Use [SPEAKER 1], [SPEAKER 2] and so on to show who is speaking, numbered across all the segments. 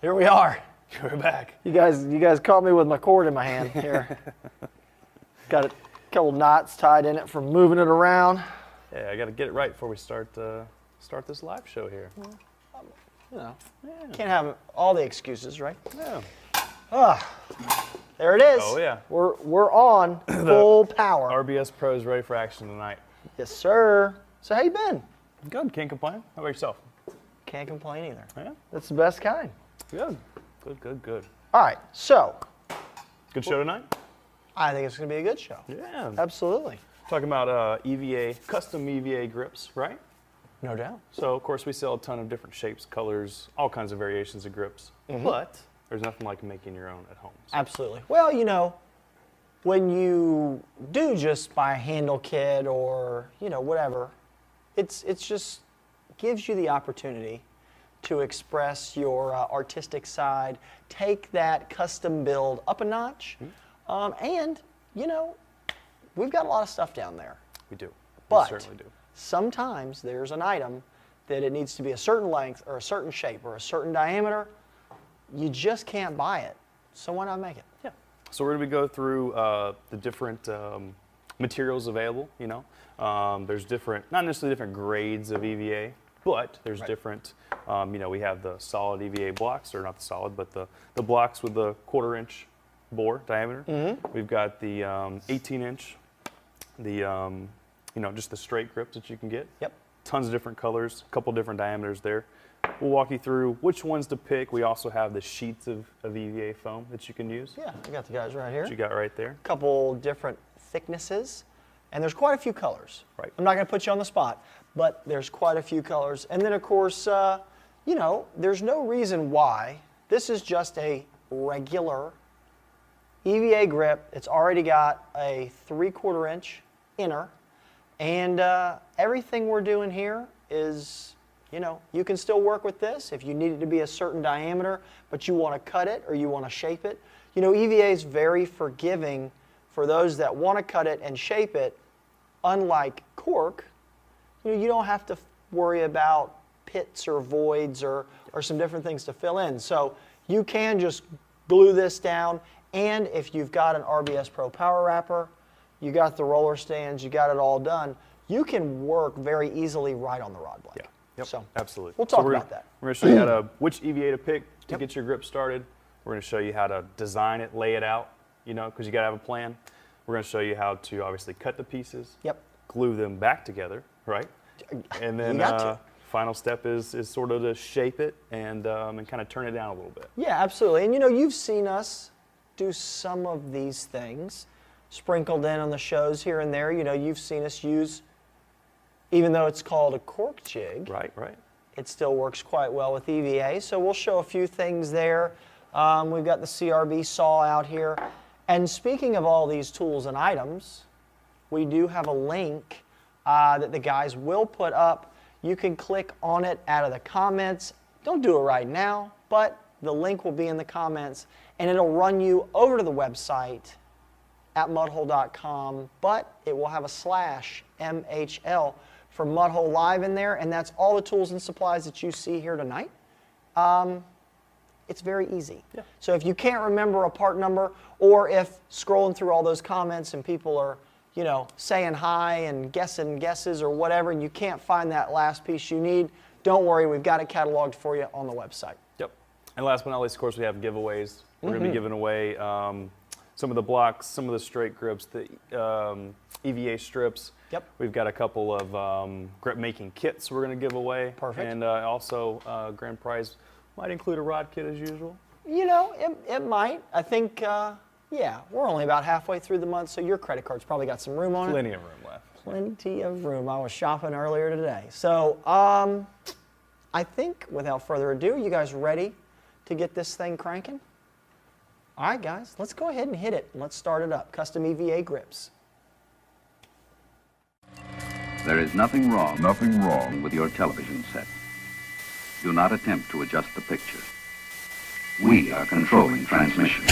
[SPEAKER 1] Here we are.
[SPEAKER 2] We're back.
[SPEAKER 1] You guys caught me with my cord in my hand here. Got a couple knots tied in it from moving it around.
[SPEAKER 2] Yeah, I got to get it right before we start this live show here.
[SPEAKER 1] You know, can't have all the excuses, right?
[SPEAKER 2] Yeah.
[SPEAKER 1] There it is.
[SPEAKER 2] Oh yeah.
[SPEAKER 1] We're on full power.
[SPEAKER 2] RBS Pro's ready for action tonight.
[SPEAKER 1] Yes, sir. So how you been?
[SPEAKER 2] Good. Can't complain. How about yourself?
[SPEAKER 1] Can't complain either.
[SPEAKER 2] Yeah.
[SPEAKER 1] That's the best kind.
[SPEAKER 2] Good. Good.
[SPEAKER 1] All right. So.
[SPEAKER 2] Good show tonight?
[SPEAKER 1] I think it's going to be a good show.
[SPEAKER 2] Yeah.
[SPEAKER 1] Absolutely.
[SPEAKER 2] Talking about EVA, custom EVA grips, right?
[SPEAKER 1] No doubt.
[SPEAKER 2] So, of course, we sell a ton of different shapes, colors, all kinds of variations of grips. But there's nothing like making your own at home. So.
[SPEAKER 1] Absolutely. Well, you know, when you do just buy a handle kit or, you know, whatever, it's just gives you the opportunity to express your artistic side, take that custom build up a notch, and, you know, we've got a lot of stuff down there.
[SPEAKER 2] We do.
[SPEAKER 1] But
[SPEAKER 2] we certainly do.
[SPEAKER 1] Sometimes there's an item that it needs to be a certain length or a certain shape or a certain diameter. You just can't buy it. So why not make it?
[SPEAKER 2] Yeah. So we're going to go through the different materials available, you know. There's different, not necessarily different grades of EVA, but there's different, you know, we have the solid EVA blocks, or not the solid, but the blocks with the 1/4 inch bore diameter. We've got the 18-inch, the, you know, just the straight grips that you can get.
[SPEAKER 1] Yep.
[SPEAKER 2] Tons of different colors, a couple different diameters there. We'll walk you through which ones to pick. We also have the sheets of EVA foam that you can use.
[SPEAKER 1] Yeah, I got the guys right here.
[SPEAKER 2] That you got right there.
[SPEAKER 1] Couple different thicknesses, and there's quite a few colors.
[SPEAKER 2] Right.
[SPEAKER 1] I'm not going to put you on the spot, but there's quite a few colors. And then, of course, you know, there's no reason why. This is just a regular EVA grip. It's already got a 3/4 inch inner, and everything we're doing here is, you know, you can still work with this if you need it to be a certain diameter, but you want to cut it or you want to shape it. You know, EVA is very forgiving for those that want to cut it and shape it. Unlike cork, you know, you don't have to worry about pits or voids or some different things to fill in. So you can just glue this down, and if you've got an RBS Pro Power Wrapper, you got the roller stands, you got it all done, you can work very easily right on the rod blade.
[SPEAKER 2] Yeah. Yep.
[SPEAKER 1] So
[SPEAKER 2] absolutely.
[SPEAKER 1] We'll talk about that.
[SPEAKER 2] We're going to show you how to, which EVA to pick to get your grip started. We're going to show you how to design it, lay it out, you know, because you got to have a plan. We're going to show you how to obviously cut the pieces, glue them back together, right? And then final step is sort of to shape it and kind of turn it down a little bit.
[SPEAKER 1] Yeah, absolutely. And you know, you've seen us do some of these things sprinkled in on the shows here and there. You know, you've seen us use, even though it's called a cork jig,
[SPEAKER 2] right,
[SPEAKER 1] it still works quite well with EVA. So we'll show a few things there. We've got the CRB saw out here. And speaking of all these tools and items, we do have a link that the guys will put up. You can click on it out of the comments. Don't do it right now, but the link will be in the comments, and it'll run you over to the website at mudhole.com, but it will have a /MHL for Mudhole Live in there, and that's all the tools and supplies that you see here tonight. It's very easy. Yeah. So if you can't remember a part number, or if scrolling through all those comments and people are, you know, saying hi and guessing guesses or whatever, and you can't find that last piece you need, don't worry, we've got it cataloged for you on the website.
[SPEAKER 2] Yep. And last but not least, of course, we have giveaways. We're going to be giving away some of the blocks, some of the straight grips, the EVA strips.
[SPEAKER 1] Yep.
[SPEAKER 2] We've got a couple of grip making kits we're going to give away.
[SPEAKER 1] Perfect.
[SPEAKER 2] And also grand prize might include a rod kit as usual.
[SPEAKER 1] You know, it might. I think, yeah, we're only about halfway through the month, so your credit card's probably got some room on it.
[SPEAKER 2] Plenty of room left.
[SPEAKER 1] Plenty of room. I was shopping earlier today. So I think, without further ado, you guys ready to get this thing cranking? All right, guys, let's go ahead and hit it. Let's start it up. Custom EVA grips.
[SPEAKER 3] There is nothing wrong with your television set. Do not attempt to adjust the picture. We are controlling transmission.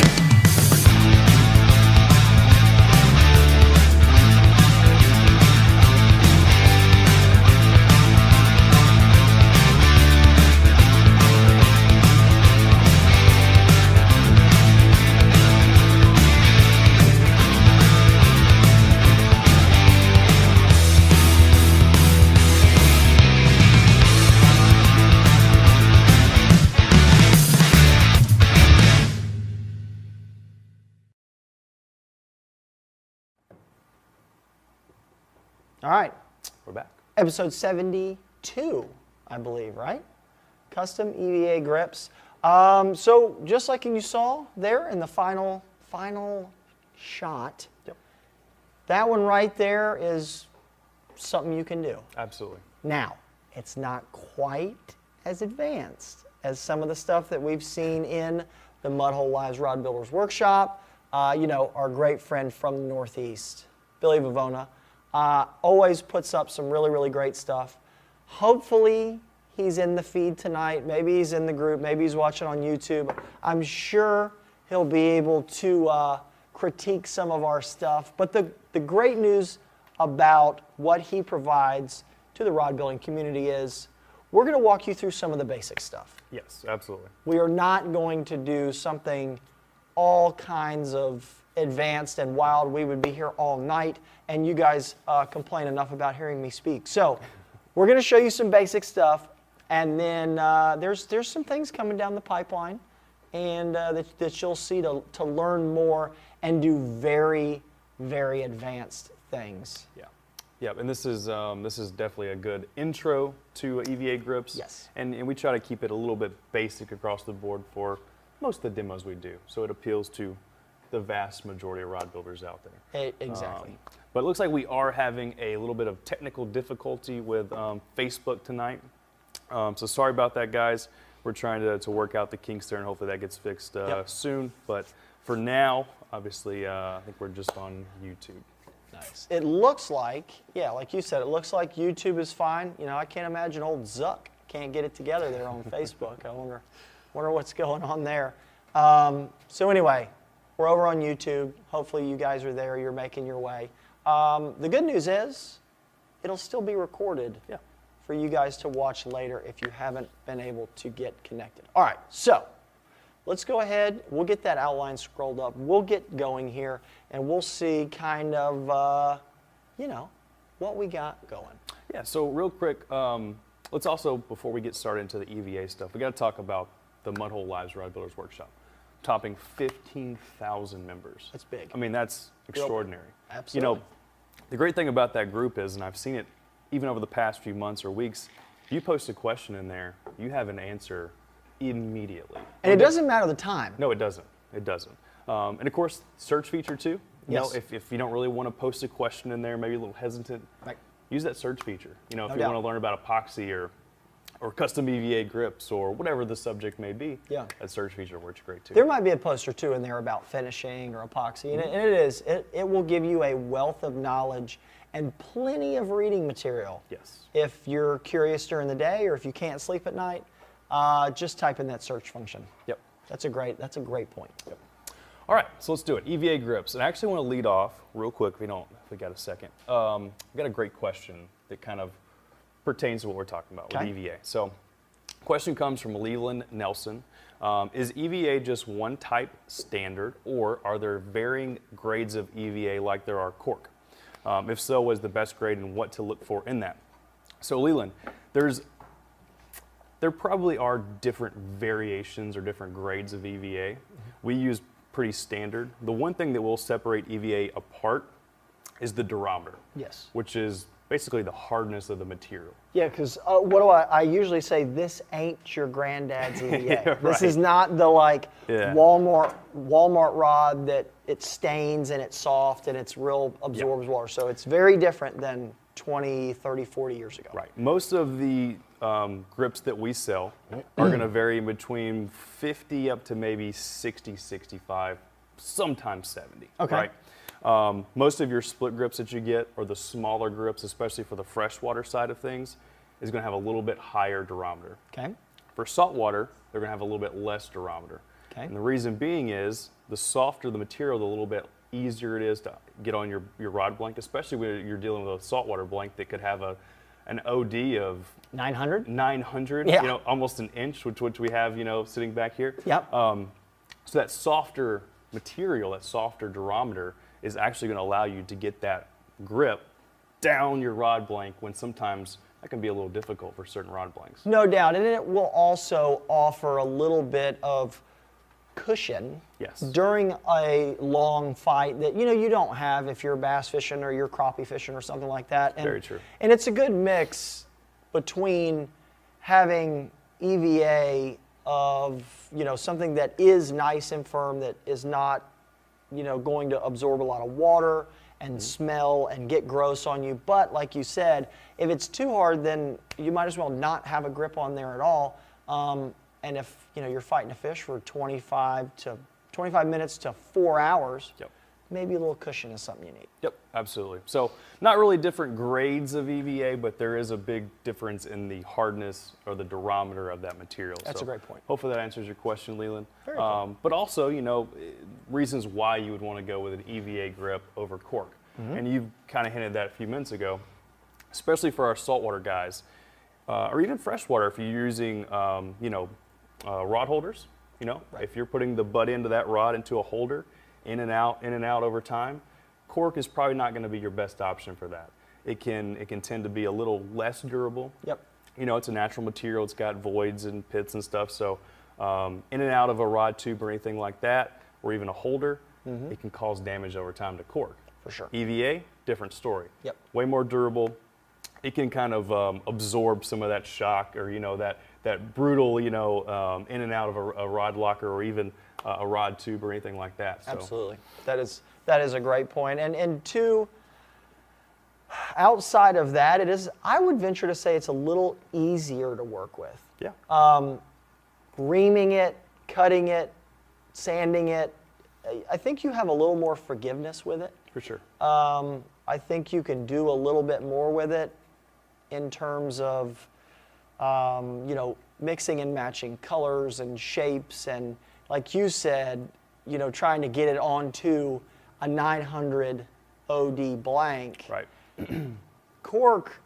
[SPEAKER 1] All right.
[SPEAKER 2] We're back.
[SPEAKER 1] Episode 72, I believe, right? Custom EVA grips. So just like you saw there in the final shot,
[SPEAKER 2] Yep.
[SPEAKER 1] that one right there is something you can do.
[SPEAKER 2] Absolutely.
[SPEAKER 1] Now, it's not quite as advanced as some of the stuff that we've seen in the Mudhole Lives Rod Builders Workshop. Our great friend from the Northeast, Billy Vivona, always puts up some really, really great stuff. Hopefully, he's in the feed tonight. Maybe he's in the group. Maybe he's watching on YouTube. I'm sure he'll be able to critique some of our stuff. But the great news about what he provides to the rod building community is we're going to walk you through some of the basic stuff.
[SPEAKER 2] Yes, absolutely.
[SPEAKER 1] We are not going to do something all kinds of advanced and wild. We would be here all night, and you guys complain enough about hearing me speak. So we're going to show you some basic stuff, and then there's some things coming down the pipeline and that you'll see to learn more and do very, very advanced things.
[SPEAKER 2] Yeah. Yeah, and this is definitely a good intro to EVA grips.
[SPEAKER 1] Yes.
[SPEAKER 2] And we try to keep it a little bit basic across the board for most of the demos we do, so it appeals to the vast majority of rod builders out there.
[SPEAKER 1] Exactly.
[SPEAKER 2] But it looks like we are having a little bit of technical difficulty with Facebook tonight. So sorry about that, guys. We're trying to work out the kinks there, and hopefully that gets fixed soon. But for now, obviously, I think we're just on YouTube.
[SPEAKER 1] Nice. It looks like, like you said, it looks like YouTube is fine. I can't imagine old Zuck can't get it together there on Facebook. I wonder what's going on there. So anyway, we're over on YouTube. Hopefully you guys are there. You're making your way. The good news is it'll still be recorded for you guys to watch later if you haven't been able to get connected. All right, so let's go ahead. We'll get that outline scrolled up. We'll get going here, and we'll see kind of, what we got going.
[SPEAKER 2] Yeah, so real quick, let's also, before we get started into the EVA stuff, we got to talk about the Mudhole Lives Rod Builders Workshop, topping 15,000 members.
[SPEAKER 1] That's big.
[SPEAKER 2] I mean, that's extraordinary.
[SPEAKER 1] Absolutely.
[SPEAKER 2] The great thing about that group is, and I've seen it even over the past few months or weeks, you post a question in there, you have an answer immediately.
[SPEAKER 1] And it doesn't matter the time.
[SPEAKER 2] No, it doesn't. It doesn't. And of course, search feature too.
[SPEAKER 1] Yes.
[SPEAKER 2] If you don't really want to post a question in there, maybe a little hesitant, use that search feature. If you want to learn about epoxy or custom EVA grips or whatever the subject may be, that search feature works great too.
[SPEAKER 1] There might be a post or two in there about finishing or epoxy, and it will give you a wealth of knowledge and plenty of reading material.
[SPEAKER 2] Yes.
[SPEAKER 1] If you're curious during the day or if you can't sleep at night, just type in that search function.
[SPEAKER 2] Yep.
[SPEAKER 1] That's a great point.
[SPEAKER 2] Yep. All right, so let's do it. EVA grips. And I actually want to lead off real quick, if we got a second. I've got a great question that kind of pertains to what we're talking about with EVA. So, question comes from Leland Nelson. Is EVA just one type standard, or are there varying grades of EVA like there are cork? If so, what is the best grade and what to look for in that? So Leland, there probably are different variations or different grades of EVA. We use pretty standard. The one thing that will separate EVA apart is the durometer.
[SPEAKER 1] Yes.
[SPEAKER 2] Which is basically the hardness of the material.
[SPEAKER 1] Yeah, because what do I usually say? This ain't your granddad's EVA.
[SPEAKER 2] Yeah,
[SPEAKER 1] This
[SPEAKER 2] right.
[SPEAKER 1] is not the Walmart rod that it stains and it's soft and it's real absorbs water. So it's very different than 20, 30, 40 years ago.
[SPEAKER 2] Right. Most of the grips that we sell are going to vary between 50 up to maybe 60, 65, sometimes 70.
[SPEAKER 1] Okay.
[SPEAKER 2] Right? Most of your split grips that you get, or the smaller grips, especially for the freshwater side of things, is going to have a little bit higher durometer.
[SPEAKER 1] Okay.
[SPEAKER 2] For saltwater, they're going to have a little bit less durometer.
[SPEAKER 1] Okay.
[SPEAKER 2] And the reason being is the softer the material, the little bit easier it is to get on your rod blank, especially when you're dealing with a saltwater blank that could have an OD of
[SPEAKER 1] 900?
[SPEAKER 2] 900,
[SPEAKER 1] Yeah.
[SPEAKER 2] almost an inch, which we have, sitting back here.
[SPEAKER 1] Yep.
[SPEAKER 2] So that softer material, that softer durometer, is actually going to allow you to get that grip down your rod blank when sometimes that can be a little difficult for certain rod blanks.
[SPEAKER 1] No doubt, and it will also offer a little bit of cushion
[SPEAKER 2] Yes.
[SPEAKER 1] during a long fight that you don't have if you're bass fishing or you're crappie fishing or something like that. And,
[SPEAKER 2] Very true.
[SPEAKER 1] And it's a good mix between having EVA of something that is nice and firm, that is not going to absorb a lot of water and smell and get gross on you. But like you said, if it's too hard, then you might as well not have a grip on there at all. And if you're fighting a fish for 25 minutes to 4 hours,
[SPEAKER 2] Yep.
[SPEAKER 1] maybe a little cushion is something you need.
[SPEAKER 2] Yep, absolutely. So not really different grades of EVA, but there is a big difference in the hardness or the durometer of that material.
[SPEAKER 1] That's
[SPEAKER 2] so
[SPEAKER 1] a great point.
[SPEAKER 2] Hopefully that answers your question, Leland.
[SPEAKER 1] Very cool.
[SPEAKER 2] But also, reasons why you would want to go with an EVA grip over cork. And you've kind of hinted that a few minutes ago, especially for our saltwater guys, or even freshwater if you're using, rod holders.
[SPEAKER 1] Right.
[SPEAKER 2] If you're putting the butt end of that rod into a holder, in and out over time, cork is probably not going to be your best option for that. It can tend to be a little less durable.
[SPEAKER 1] Yep.
[SPEAKER 2] It's a natural material. It's got voids and pits and stuff. So in and out of a rod tube or anything like that, or even a holder, it can cause damage over time to cork.
[SPEAKER 1] For sure.
[SPEAKER 2] EVA, different story.
[SPEAKER 1] Yep.
[SPEAKER 2] Way more durable. It can kind of absorb some of that shock, or that brutal in and out of a rod locker, or even a rod tube or anything like that. So.
[SPEAKER 1] Absolutely. That is a great point. And two, outside of that, I would venture to say it's a little easier to work with.
[SPEAKER 2] Yeah.
[SPEAKER 1] Reaming it, cutting it, sanding it, I think you have a little more forgiveness with it.
[SPEAKER 2] For sure.
[SPEAKER 1] I think you can do a little bit more with it in terms of, mixing and matching colors and shapes, and like you said, trying to get it onto a 900 OD blank.
[SPEAKER 2] Right.
[SPEAKER 1] Cork,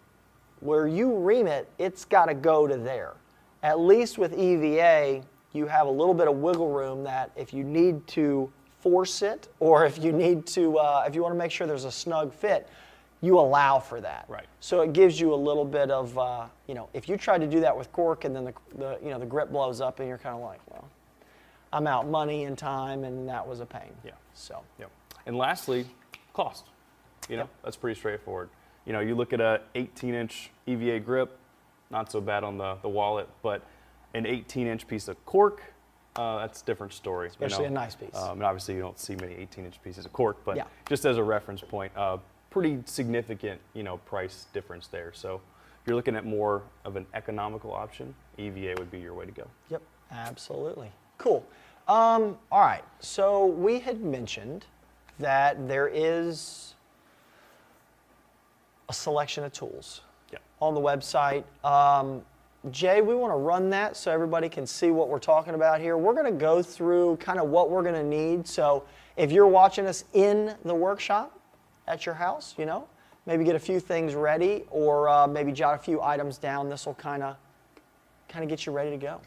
[SPEAKER 1] where you ream it, it's got to go to there. At least with EVA, you have a little bit of wiggle room that if you need to force it, or if you need to, if you want to make sure there's a snug fit, you allow for that.
[SPEAKER 2] Right.
[SPEAKER 1] So it gives you a little bit of, if you try to do that with cork and then the grip blows up and you're kind of like, well, I'm out money and time, and that was a pain.
[SPEAKER 2] Yeah.
[SPEAKER 1] So.
[SPEAKER 2] Yep. And lastly, cost.
[SPEAKER 1] Yep.
[SPEAKER 2] That's pretty straightforward. You look at a 18-inch EVA grip, not so bad on the wallet, but an 18-inch piece of cork, that's a different story.
[SPEAKER 1] Especially a nice piece.
[SPEAKER 2] And obviously you don't see many 18-inch pieces of cork, but
[SPEAKER 1] Yeah.
[SPEAKER 2] just as a reference point, pretty significant, price difference there. So if you're looking at more of an economical option, EVA would be your way to go.
[SPEAKER 1] Yep, absolutely. Cool. All right, so we had mentioned that there is a selection of tools
[SPEAKER 2] Yeah.
[SPEAKER 1] on the website. Jay, we want to run that so everybody can see what we're talking about here. We're going to go through kind of what we're going to need. So if you're watching us in the workshop at your house, maybe get a few things ready, or maybe jot a few items down. This will kind of get you ready to go.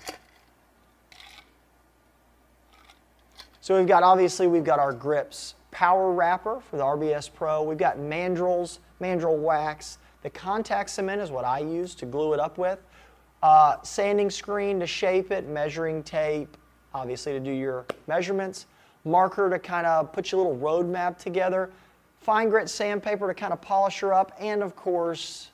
[SPEAKER 1] So we've got our grips, power wrapper for the RBS Pro. We've got mandrels, mandrel wax. The contact cement is what I use to glue it up with. Sanding screen to shape it, measuring tape, obviously to do your measurements. Marker to kind of put your little road map together. Fine grit sandpaper to kind of polish her up. And of course,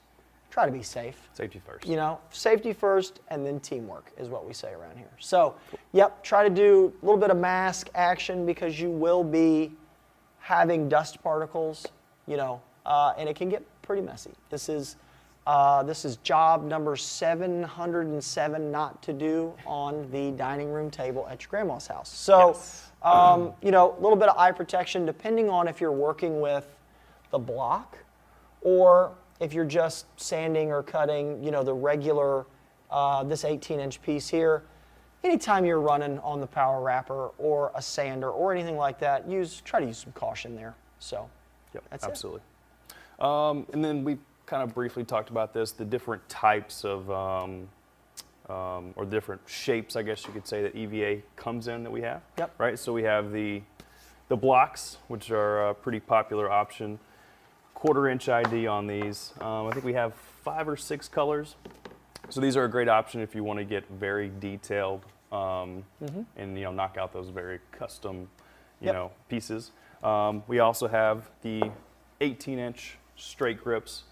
[SPEAKER 1] try to be safe.
[SPEAKER 2] Safety first.
[SPEAKER 1] Safety first, and then teamwork is what we say around here. So, yep, try to do a little bit of mask action, because you will be having dust particles, and it can get pretty messy. This is job number 707 not to do on the dining room table at your grandma's house. So,
[SPEAKER 2] Yes.
[SPEAKER 1] a little bit of eye protection depending on if you're working with the block, or if you're just sanding or cutting, the regular, this 18-inch piece here. Anytime you're running on the power wrapper or a sander or anything like that, try to use some caution there. So,
[SPEAKER 2] Yep,
[SPEAKER 1] that's
[SPEAKER 2] absolutely. And then we kind of briefly talked about this, the different types of, or different shapes, I guess you could say, that EVA comes in that we have.
[SPEAKER 1] Yep.
[SPEAKER 2] Right, so we have the blocks, which are a pretty popular option. 1/4-inch ID on these. I think we have 5 or 6 colors. So these are a great option if you want to get very detailed and knock out those very custom,
[SPEAKER 1] Yep.
[SPEAKER 2] pieces. We also have the 18-inch straight grips,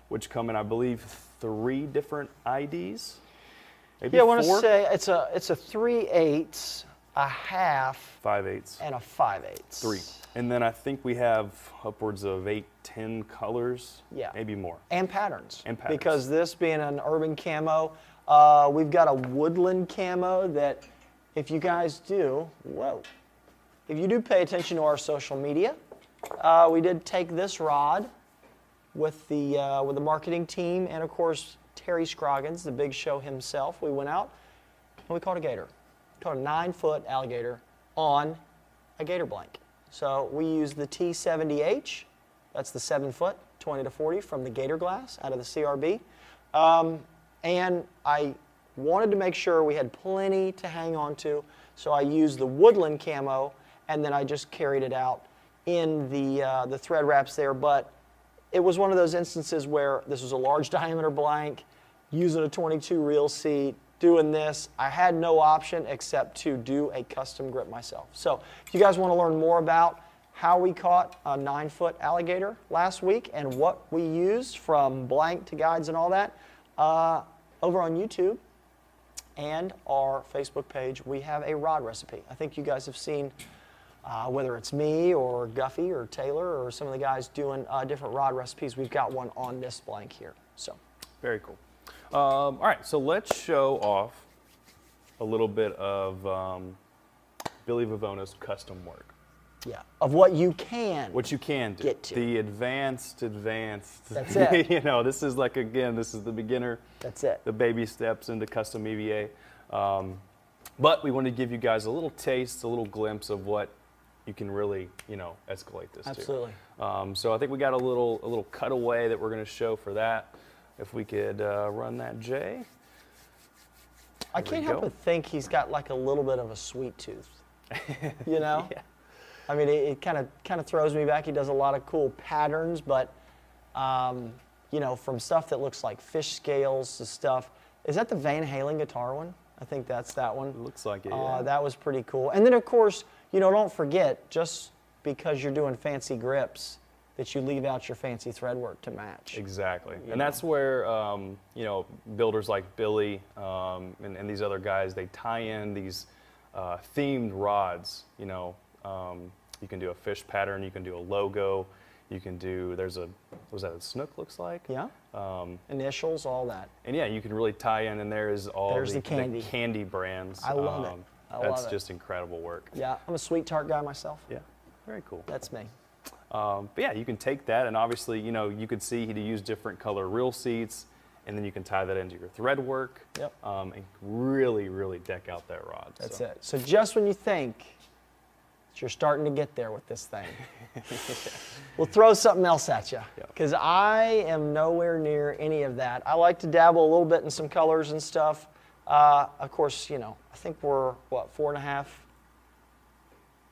[SPEAKER 2] which come in, I believe, 3 different IDs. Maybe
[SPEAKER 1] Yeah, I want to
[SPEAKER 2] 4?
[SPEAKER 1] say it's a 3/8, a half,
[SPEAKER 2] 5/8.
[SPEAKER 1] and a 5/8.
[SPEAKER 2] 3. And then I think we have upwards of 8, 10 colors.
[SPEAKER 1] Yeah.
[SPEAKER 2] Maybe more.
[SPEAKER 1] And patterns.
[SPEAKER 2] And patterns.
[SPEAKER 1] Because this being an urban camo, we've got a woodland camo that if you guys do, if you do pay attention to our social media, we did take this rod with the marketing team and of course Terry Scroggins, the big show himself. We went out and we caught a gator. Caught a 9-foot alligator on a gator blank. So we used the T70H, that's the 7-foot, 20 to 40 from the gator glass out of the CRB. And I wanted to make sure we had plenty to hang on to, so I used the woodland camo and then I just carried it out in the thread wraps there. But it was one of those instances where this was a large diameter blank, using a 22 reel seat, doing this. I had no option except to do a custom grip myself. So if you guys want to learn more about how we caught a 9-foot alligator last week and what we used from blank to guides and all that, over on YouTube and our Facebook page, we have a rod recipe. I think you guys have seen whether it's me or Guffey or Taylor or some of the guys doing different rod recipes. We've got one on this blank here. So
[SPEAKER 2] Very cool. All right, so let's show off a little bit of Billy Vivona's custom work.
[SPEAKER 1] yeah, of what you can.
[SPEAKER 2] What you can do.
[SPEAKER 1] Get to.
[SPEAKER 2] The advanced.
[SPEAKER 1] That's it.
[SPEAKER 2] This is like, again, this is the beginner.
[SPEAKER 1] That's it.
[SPEAKER 2] The baby steps into custom EVA. But we want to give you guys a little taste, a little glimpse of what you can really, escalate this
[SPEAKER 1] Absolutely.
[SPEAKER 2] to. So I think we got a little cutaway that we're going to show for that. If we could run that, Jay.
[SPEAKER 1] I can't help but think he's got like a little bit of a sweet tooth.
[SPEAKER 2] Yeah.
[SPEAKER 1] I mean, it kind of throws me back. He does a lot of cool patterns, but from stuff that looks like fish scales to stuff. Is that the Van Halen guitar one? I think that's that one.
[SPEAKER 2] It looks like it. Yeah.
[SPEAKER 1] That was pretty cool. And then of course, don't forget, just because you're doing fancy grips, that you leave out your fancy thread work to match.
[SPEAKER 2] Exactly. And that's where, builders like Billy and these other guys, they tie in these themed rods. You can do a fish pattern, you can do a logo, you can do, was that a snook looks like?
[SPEAKER 1] Yeah. Initials, all that.
[SPEAKER 2] And yeah, you can really tie in, and there's all the candy brands.
[SPEAKER 1] I love it.
[SPEAKER 2] That's just incredible work.
[SPEAKER 1] Yeah, I'm a sweet tart guy myself.
[SPEAKER 2] Yeah, very cool.
[SPEAKER 1] That's me.
[SPEAKER 2] But yeah, you can take that, and obviously, you could see he use different color reel seats, and then you can tie that into your thread work.
[SPEAKER 1] Yep.
[SPEAKER 2] And really, really deck out that rod.
[SPEAKER 1] That's it. So just when you think that you're starting to get there with this thing, we'll throw something else at you, because I am nowhere near any of that. I like to dabble a little bit in some colors and stuff. Of course, I think we're, 4.5?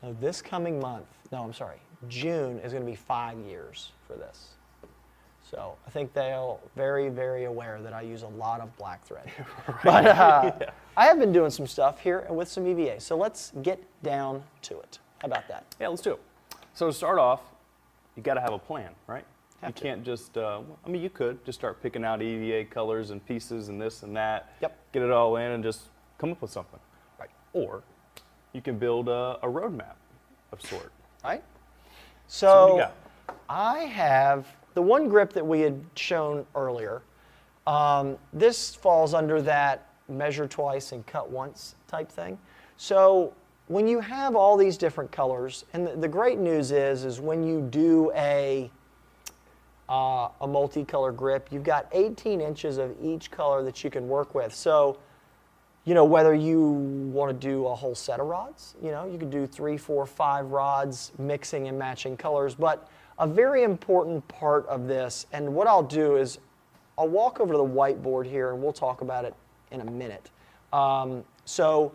[SPEAKER 1] No, this coming month, June is going to be 5 years for this. So I think they're very, very aware that I use a lot of black thread. Right. But I have been doing some stuff here and with some EVA. So let's get down to it. How about that?
[SPEAKER 2] Yeah, let's do it. So to start off, you got to have a plan, right?
[SPEAKER 1] Have to.
[SPEAKER 2] Can't just, you could just start picking out EVA colors and pieces and this and that.
[SPEAKER 1] Yep.
[SPEAKER 2] Get it all in and just come up with something.
[SPEAKER 1] Right.
[SPEAKER 2] Or you can build a roadmap of sort.
[SPEAKER 1] Right.
[SPEAKER 2] So what do you got?
[SPEAKER 1] I have the one grip that we had shown earlier. This falls under that measure twice and cut once type thing. So when you have all these different colors, and the great news is when you do a multicolor grip, you've got 18 inches of each color that you can work with. So, whether you want to do a whole set of rods, you can do 3, 4, 5 rods mixing and matching colors. But a very important part of this, and what I'll do is I'll walk over to the whiteboard here and we'll talk about it in a minute. So,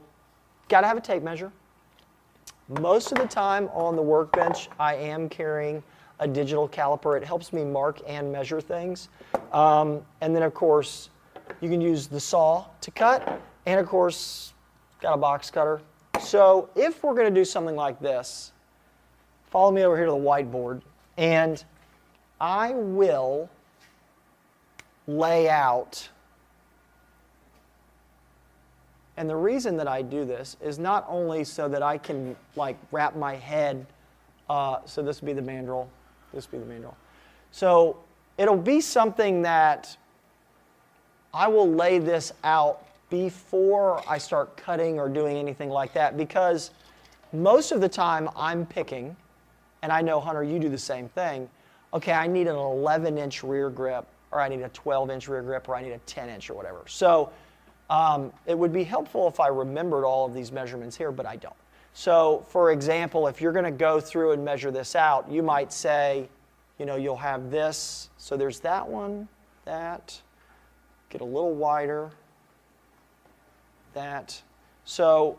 [SPEAKER 1] got to have a tape measure. Most of the time on the workbench, I am carrying a digital caliper. It helps me mark and measure things. And then, of course, you can use the saw to cut. And, of course, Got a box cutter. So if we're going to do something like this, follow me over here to the whiteboard, and I will lay out. And the reason that I do this is not only so that I can like wrap my head, so this would be the mandrel, this would be the mandrel. So it'll be something that I will lay this out before I start cutting or doing anything like that, because most of the time I'm picking, and I know, Hunter, you do the same thing. Okay, I need an 11-inch rear grip, or I need a 12-inch rear grip, or I need a 10-inch or whatever. So it would be helpful if I remembered all of these measurements here, but I don't. So for example, if you're going to go through and measure this out, you might say, you know, you'll have this. So there's that one, that, get a little wider, that. So,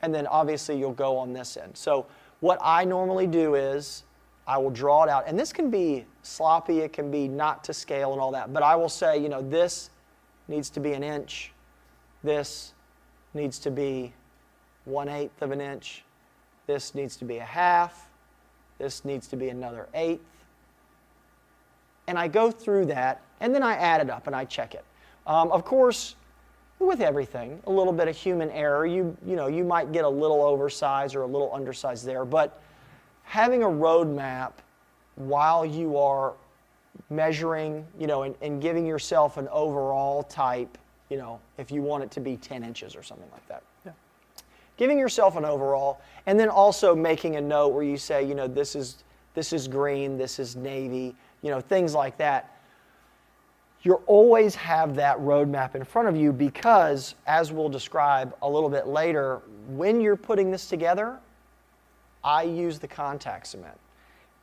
[SPEAKER 1] and then obviously you'll go on this end. So what I normally do is I will draw it out. And this can be sloppy, it can be not to scale and all that. But I will say, you know, this needs to be an inch. This needs to be 1/8 of an inch. This needs to be a half. This needs to be another 1/8. And I go through that, and then I add it up and I check it. Of course, with everything, a little bit of human error. You know, you might get a little oversized or a little undersized there, but having a road map while you are measuring, you know, and giving yourself an overall type, you know, if you want it to be 10 inches or something like that.
[SPEAKER 2] Yeah.
[SPEAKER 1] Giving yourself an overall, and then also making a note where you say, you know, this is green, this is navy, you know, things like that. You'll always have that road map in front of you because, as we'll describe a little bit later, when you're putting this together, I use the contact cement.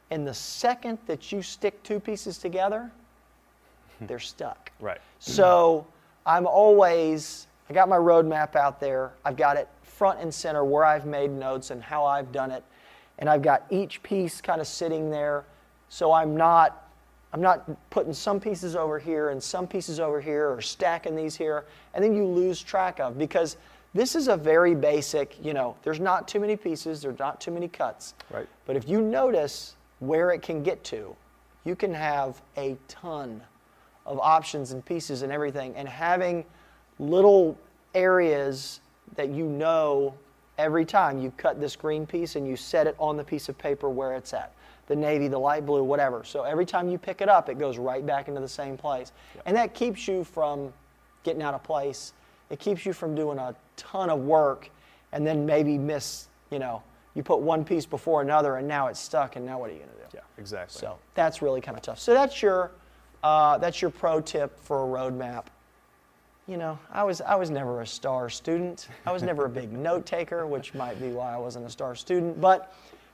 [SPEAKER 1] And the second that you stick two pieces together, they're stuck.
[SPEAKER 2] Right.
[SPEAKER 1] So I got my road map out there. I've got it front and center where I've made notes and how I've done it. And I've got each piece kind of sitting there. So I'm not putting some pieces over here and some pieces over here or stacking these here. And then you lose track of, because this is a very basic, you know, there's not too many pieces, there's not too many cuts.
[SPEAKER 2] Right.
[SPEAKER 1] But if you notice where it can get to, you can have a ton of options and pieces and everything, and having little areas that you know every time you cut this green piece and you set it on the piece of paper where it's at. The navy, the light blue, whatever. So every time you pick it up, it goes right back into the same place. Yep. And that keeps you from getting out of place. It keeps you from doing a ton of work and then maybe miss, you know, you put one piece before another and now it's stuck, and now what are you going to do?
[SPEAKER 2] Yeah, exactly.
[SPEAKER 1] So that's really kind of tough. So that's your pro tip for a road map. You know, I was never a star student. I was never a big note taker, which might be why I wasn't a star student. But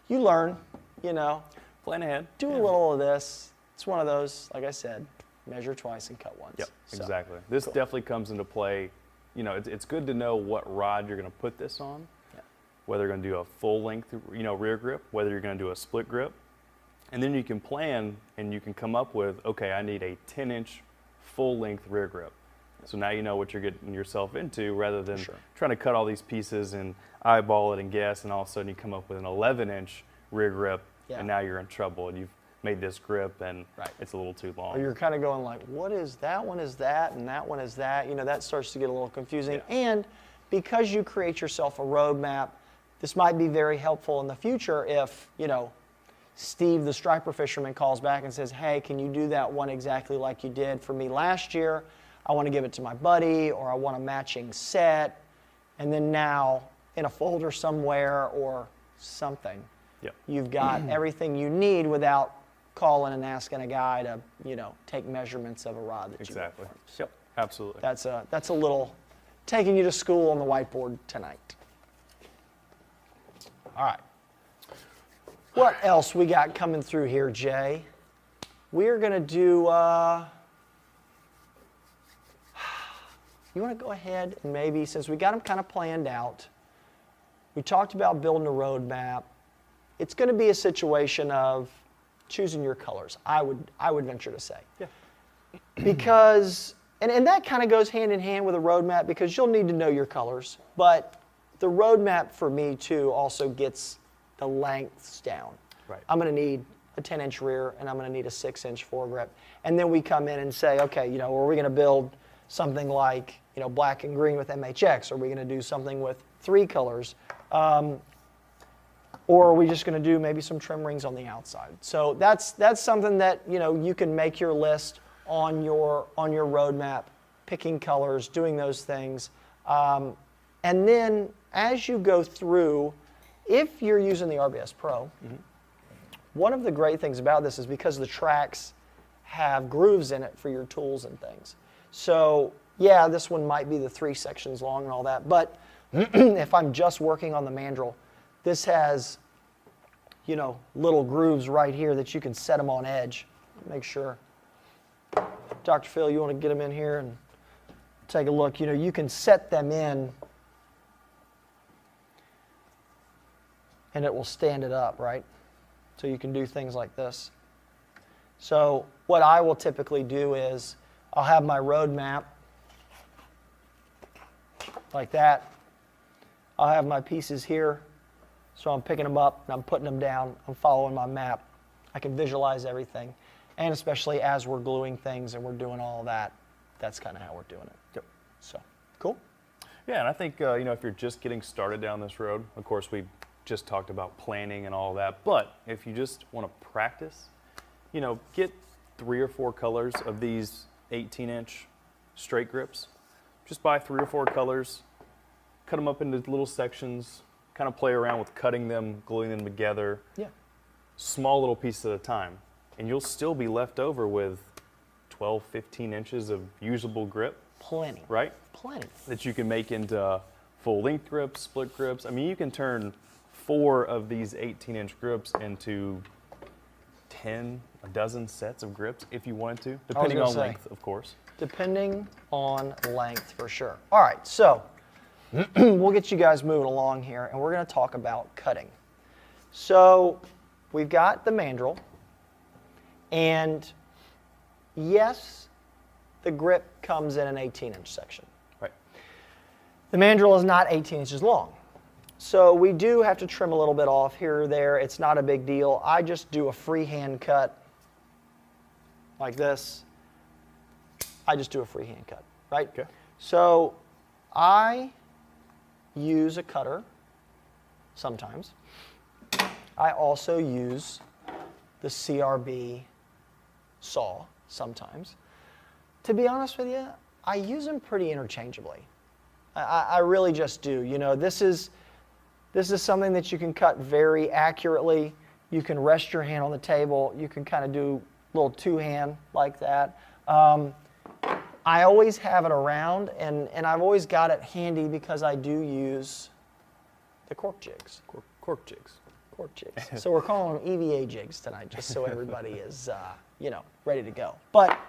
[SPEAKER 1] you learn, you know.
[SPEAKER 2] Plan ahead.
[SPEAKER 1] Do a little of this. It's one of those, like I said, measure twice and cut once.
[SPEAKER 2] Yep,
[SPEAKER 1] So,
[SPEAKER 2] exactly. This
[SPEAKER 1] cool.
[SPEAKER 2] definitely comes into play. You know, it's good to know what rod you're going to put this on, whether you're going to do a full length, you know, rear grip, whether you're going to do a split grip. And then you can plan and you can come up with, okay, I need a 10-inch full length rear grip. So now you know what you're getting yourself into, rather than trying to cut all these pieces and eyeball it and guess, and all of a sudden you come up with an 11-inch rear grip, and now you're in trouble, and you've made this grip and it's a little too long.
[SPEAKER 1] Or you're kind of going like, what is that one is that, and that one is that? You know, that starts to get a little confusing. Yeah. And because you create yourself a roadmap, this might be very helpful in the future if, you know, Steve, the striper fisherman, calls back and says, hey, can you do that one exactly like you did for me last year? I want to give it to my buddy, or I want a matching set, and then now in a folder somewhere or something, you've got everything you need without calling and asking a guy to, you know, take measurements of a rod that you want for him.
[SPEAKER 2] Yep, absolutely.
[SPEAKER 1] That's a little taking you to school on the whiteboard tonight. All right. What else we got coming through here, Jay? We're going to do, you want to go ahead and maybe, since we got them kind of planned out, we talked about building a road map. It's going to be a situation of choosing your colors, I would venture to say.
[SPEAKER 2] Yeah.
[SPEAKER 1] Because, and that kind of goes hand in hand with a road map, because you'll need to know your colors, but the roadmap for me too also gets the lengths down.
[SPEAKER 2] Right.
[SPEAKER 1] I'm going to need a 10-inch rear and I'm going to need a 6-inch foregrip. And then we come in and say, okay, you know, are we going to build something like, you know, black and green with MHX? Are we going to do something with 3 colors? Or are we just going to do maybe some trim rings on the outside? So that's something that, you know, you can make your list on your roadmap, picking colors, doing those things. And then as you go through, if you're using the RBS Pro, one of the great things about this is because the tracks have grooves in it for your tools and things. So yeah, this one might be the 3 sections long and all that, but if I'm just working on the mandrel, this has, you know, little grooves right here that you can set them on edge. Make sure, Dr. Phil, you want to get them in here and take a look. You know, you can set them in and it will stand it up, right? So you can do things like this. So what I will typically do is I'll have my road map like that. I'll have my pieces here. So I'm picking them up and I'm putting them down. I'm following my map. I can visualize everything. And especially as we're gluing things and we're doing all of that, that's kind of how we're doing it.
[SPEAKER 2] Yep.
[SPEAKER 1] So, cool.
[SPEAKER 2] Yeah, and I think, you know, if you're just getting started down this road, of course, we just talked about planning and all that, but if you just want to practice, you know, get 3 or 4 colors of these 18-inch straight grips. Just buy 3 or 4 colors, cut them up into little sections, kind of play around with cutting them, gluing them together, small little pieces at a time, and you'll still be left over with 12, 15 inches of usable grip.
[SPEAKER 1] Plenty.
[SPEAKER 2] Right?
[SPEAKER 1] Plenty.
[SPEAKER 2] That you can make into full length grips, split grips. I mean, you can turn 4 of these 18-inch grips into 10, a dozen sets of grips if you wanted to, depending on length, of course.
[SPEAKER 1] Depending on length, for sure. All right, so we'll get you guys moving along here, and we're going to talk about cutting. So we've got the mandrel, and yes, the grip comes in an 18-inch section.
[SPEAKER 2] Right.
[SPEAKER 1] The mandrel is not 18 inches long. So we do have to trim a little bit off here or there. It's not a big deal. I just do a freehand cut like this. I just do a freehand cut, right?
[SPEAKER 2] Okay.
[SPEAKER 1] So I use a cutter sometimes. I also use the CRB saw sometimes. To be honest with you, I use them pretty interchangeably. I really just do. You know, this is something that you can cut very accurately. You can rest your hand on the table. You can kind of do a little two-hand like that. I always have it around, and I've always got it handy because I do use the cork jigs.
[SPEAKER 2] Cork jigs.
[SPEAKER 1] Cork jigs. So we're calling them EVA jigs tonight, just so everybody is, you know, ready to go. But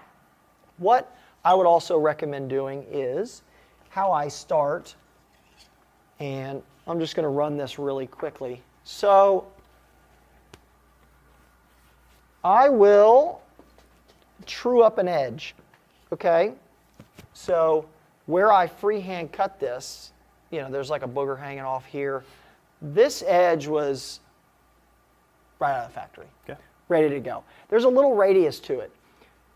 [SPEAKER 1] what I would also recommend doing is how I start, and I'm just going to run this really quickly. So I will true up an edge, okay? So where I freehand cut this, you know, there's like a booger hanging off here. This edge was right out of the factory,
[SPEAKER 2] okay,
[SPEAKER 1] ready to go. There's a little radius to it.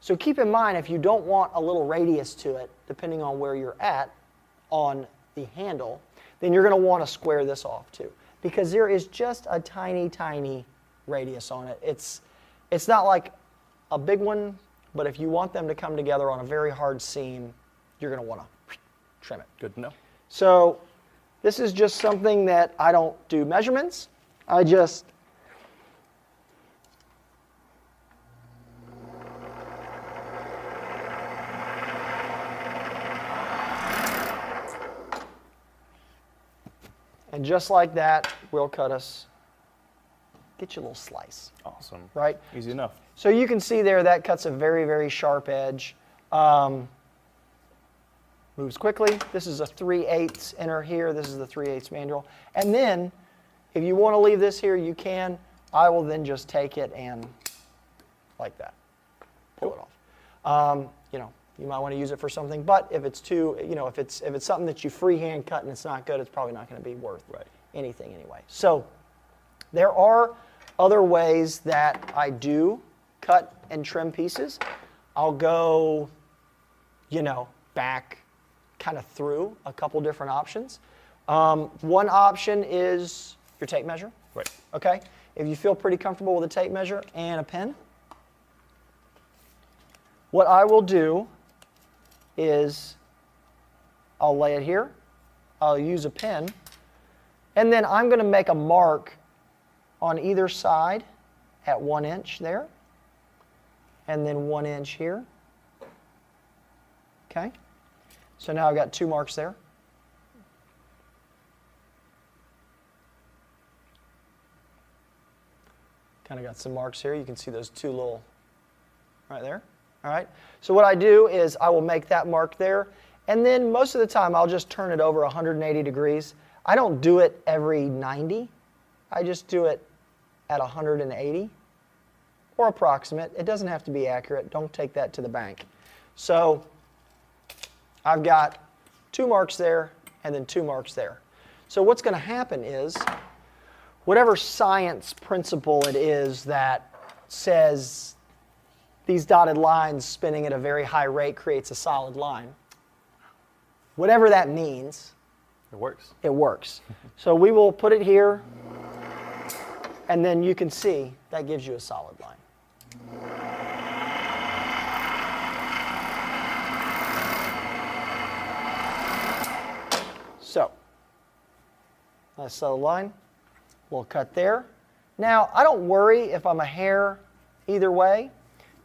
[SPEAKER 1] So keep in mind, if you don't want a little radius to it, depending on where you're at on the handle, then you're going to want to square this off too, because there is just a tiny, tiny radius on it. It's not like a big one, but if you want them to come together on a very hard seam, you're going to want to trim it.
[SPEAKER 2] Good to know.
[SPEAKER 1] So this is just something that I don't do measurements. I just and just like that, we'll cut us, get you a little slice.
[SPEAKER 2] Awesome.
[SPEAKER 1] Right?
[SPEAKER 2] Easy enough.
[SPEAKER 1] So you can see there that cuts a very, very sharp edge. Moves quickly. This is a 3/8 inner here. This is the 3/8 mandrel. And then, if you want to leave this here, you can. I will then just take it and like that, pull it off. You know, you might want to use it for something. But if it's too, if it's something that you freehand cut and it's not good, it's probably not going to be worth anything anyway. So there are other ways that I do cut and trim pieces. I'll go, back kind of through a couple different options. One option is your tape measure.
[SPEAKER 2] Right.
[SPEAKER 1] Okay. If you feel pretty comfortable with a tape measure and a pen, what I will do is I'll lay it here. I'll use a pen, and then I'm going to make a mark on either side at 1 inch there, and then 1 inch here. Okay. So now I've got 2 marks there. Kind of got some marks here. You can see those 2 little right there. All right. So what I do is I will make that mark there, and then most of the time I'll just turn it over 180 degrees. I don't do it every 90. I just do it at 180 or approximate. It doesn't have to be accurate. Don't take that to the bank. So I've got 2 marks there and then 2 marks there. So what's going to happen is whatever science principle it is that says these dotted lines spinning at a very high rate creates a solid line, whatever that means,
[SPEAKER 2] it works.
[SPEAKER 1] It works. So we will put it here, and then you can see that gives you a solid line. So, nice solid line. We'll cut there. Now, I don't worry if I'm a hair either way,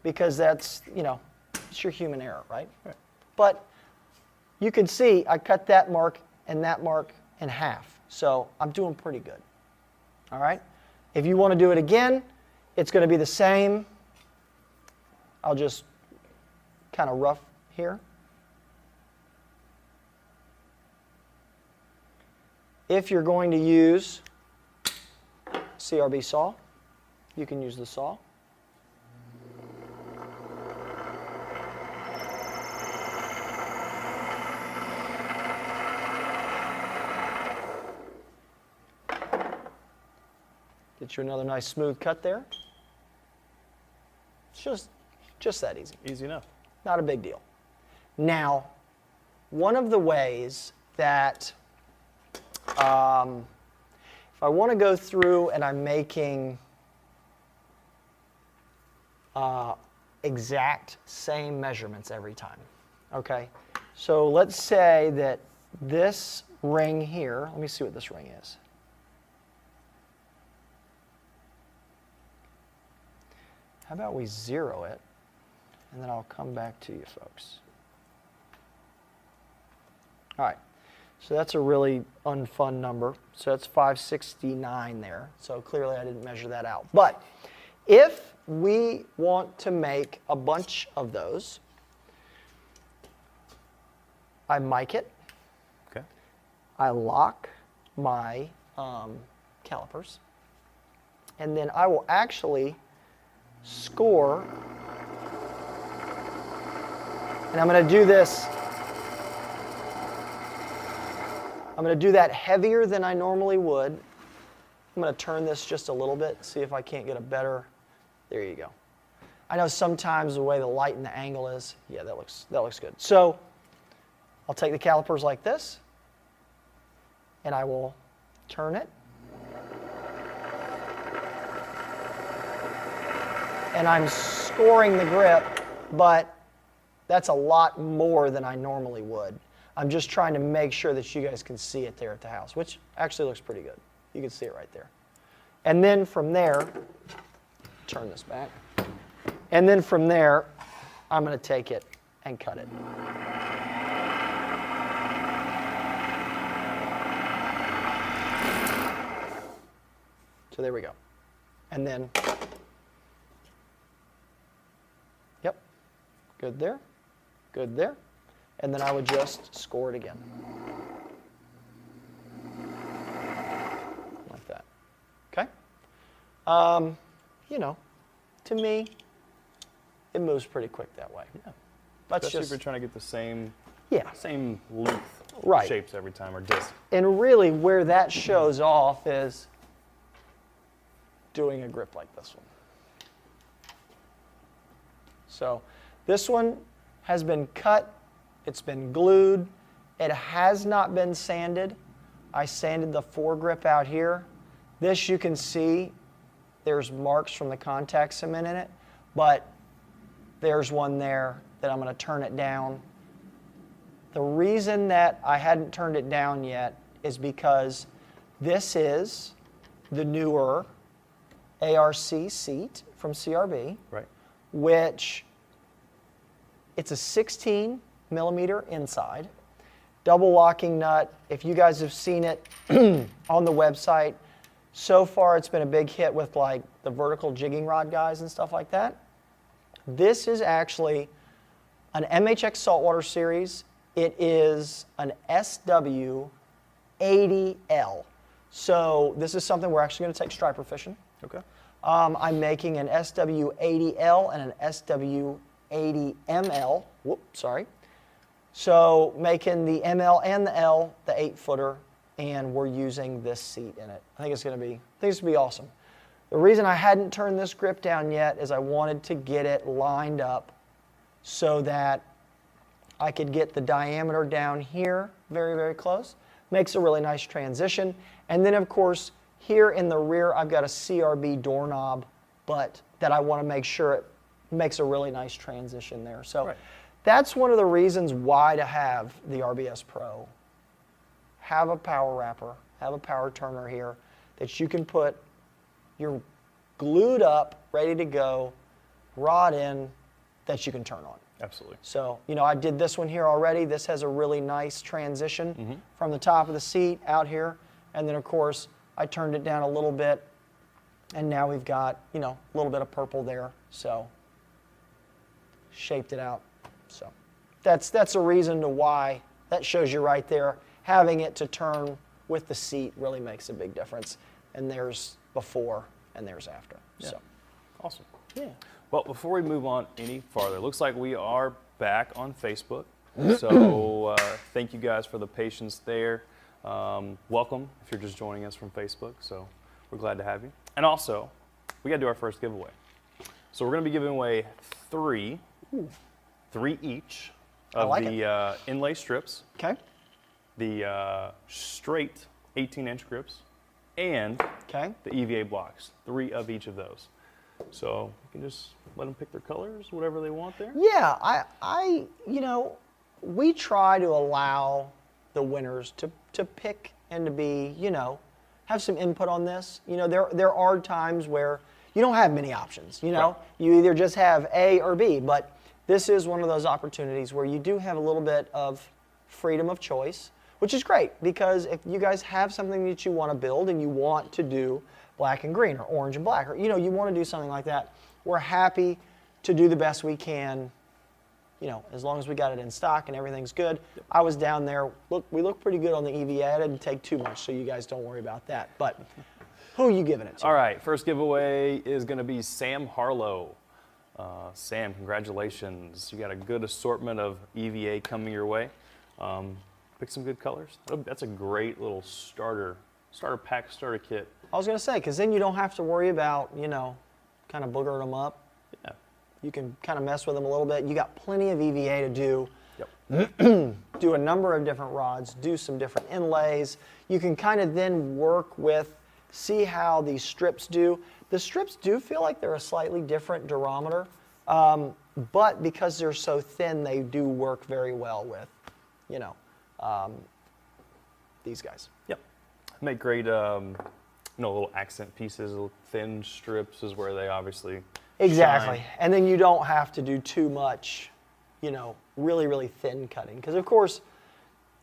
[SPEAKER 1] because that's, it's your human error, right? But you can see I cut that mark and that mark in half. So I'm doing pretty good. All right? If you want to do it again, it's going to be the same. I'll just kind of rough here. If you're going to use CRB saw, you can use the saw. Get you another nice smooth cut there. It's just that easy.
[SPEAKER 2] Easy enough.
[SPEAKER 1] Not a big deal. Now, one of the ways that if I want to go through and I'm making exact same measurements every time, okay? So let's say that this ring here, let me see what this ring is. How about we 0 it, and then I'll come back to you folks. All right, so that's a really unfun number. So that's 569 there. So clearly I didn't measure that out. But if we want to make a bunch of those, I mic it.
[SPEAKER 2] Okay.
[SPEAKER 1] I lock my calipers, and then I will actually score, and I'm going to do this. I'm going to do that heavier than I normally would. I'm going to turn this just a little bit, see if I can't get a better. There you go. I know sometimes the way the light and the angle is, yeah, that looks good. So I'll take the calipers like this, and I will turn it. And I'm scoring the grip, but that's a lot more than I normally would. I'm just trying to make sure that you guys can see it there at the house, which actually looks pretty good. You can see it right there. And then from there, turn this back. And then from there, I'm going to take it and cut it. So there we go. And then, yep, good there, good there. And then I would just score it again. Like that. Okay? To me, it moves pretty quick that way.
[SPEAKER 2] Yeah.
[SPEAKER 1] Let's
[SPEAKER 2] Especially if
[SPEAKER 1] just,
[SPEAKER 2] you're trying to get the same
[SPEAKER 1] yeah.
[SPEAKER 2] same length
[SPEAKER 1] Right.
[SPEAKER 2] shapes every time, or disc.
[SPEAKER 1] And really where that shows off is doing a grip like this one. So this one has been cut, it's been glued, it has not been sanded. I sanded the foregrip out here. This you can see, there's marks from the contact cement in it, but there's one there that I'm going to turn it down. The reason that I hadn't turned it down yet is because this is the newer ARC seat from CRB,
[SPEAKER 2] Right.
[SPEAKER 1] which it's a 16 millimeter inside, double locking nut. If you guys have seen it on the website, so far it's been a big hit with like the vertical jigging rod guys and stuff like that. This is actually an MHX Saltwater series. It is an SW80L. So this is something we're actually going to take striper fishing.
[SPEAKER 2] Okay.
[SPEAKER 1] I'm making an SW80L and an SW80ML. Whoops, sorry. So making the ML and the L, the 8-footer, and we're using this seat in it. I think it's going to be awesome. The reason I hadn't turned this grip down yet is I wanted to get it lined up so that I could get the diameter down here very, very close. Makes a really nice transition. And then of course, here in the rear, I've got a CRB doorknob, but that I want to make sure it makes a really nice transition there. So
[SPEAKER 2] Right.
[SPEAKER 1] That's one of the reasons why to have the RBS Pro. Have a power wrapper, have a power turner here that you can put your glued up, ready to go, rod in, that you can turn on.
[SPEAKER 2] Absolutely.
[SPEAKER 1] So, you know, I did this one here already. This has a really nice transition from the top of the seat out here. And then, of course, I turned it down a little bit. And now we've got, you know, a little bit of purple there. So, shaped it out. So, that's a reason to why. That shows you right there. Having it to turn with the seat really makes a big difference. And there's before and there's after.
[SPEAKER 2] Yeah.
[SPEAKER 1] So,
[SPEAKER 2] Awesome.
[SPEAKER 1] yeah.
[SPEAKER 2] Well, before we move on any farther, looks like we are back on Facebook. So thank you guys for the patience there. Welcome if you're just joining us from Facebook. So we're glad to have you. And also, we got to do our first giveaway. So we're going to be giving away three each of the Inlay strips,
[SPEAKER 1] Okay.
[SPEAKER 2] the straight 18-inch grips, and
[SPEAKER 1] Okay.
[SPEAKER 2] the EVA blocks. 3 of each of those. So you can just let them pick their colors, whatever they want there.
[SPEAKER 1] Yeah, you know, we try to allow the winners to pick and to be, you know, have some input on this. You know, there are times where you don't have many options, you know.
[SPEAKER 2] Right.
[SPEAKER 1] You either just have A or B, but this is one of those opportunities where you do have a little bit of freedom of choice, which is great because if you guys have something that you want to build and you want to do black and green or orange and black, or you know, you want to do something like that, we're happy to do the best we can, you know, as long as we got it in stock and everything's good. Yep. I was down there, we look pretty good on the EVA. I didn't take too much, so you guys don't worry about that. But who are you giving it to?
[SPEAKER 2] All right, first giveaway is going to be Sam Harlow. Sam, congratulations. You got a good assortment of EVA coming your way. Pick some good colors. That's a great little starter pack, starter kit.
[SPEAKER 1] I was going to say, because then you don't have to worry about, you know, kind of boogering them up.
[SPEAKER 2] Yeah.
[SPEAKER 1] You can kind of mess with them a little bit. You got plenty of EVA to do.
[SPEAKER 2] Yep.
[SPEAKER 1] Do a number of different rods, do some different inlays. You can kind of then work with, see how these strips do. The strips do feel like they're a slightly different durometer, but because they're so thin, they do work very well with, you know, these guys.
[SPEAKER 2] Yep. Make great, you know, little accent pieces. Little thin strips is where they obviously
[SPEAKER 1] Exactly.
[SPEAKER 2] shine.
[SPEAKER 1] And then you don't have to do too much, you know, really, really thin cutting. Because, of course,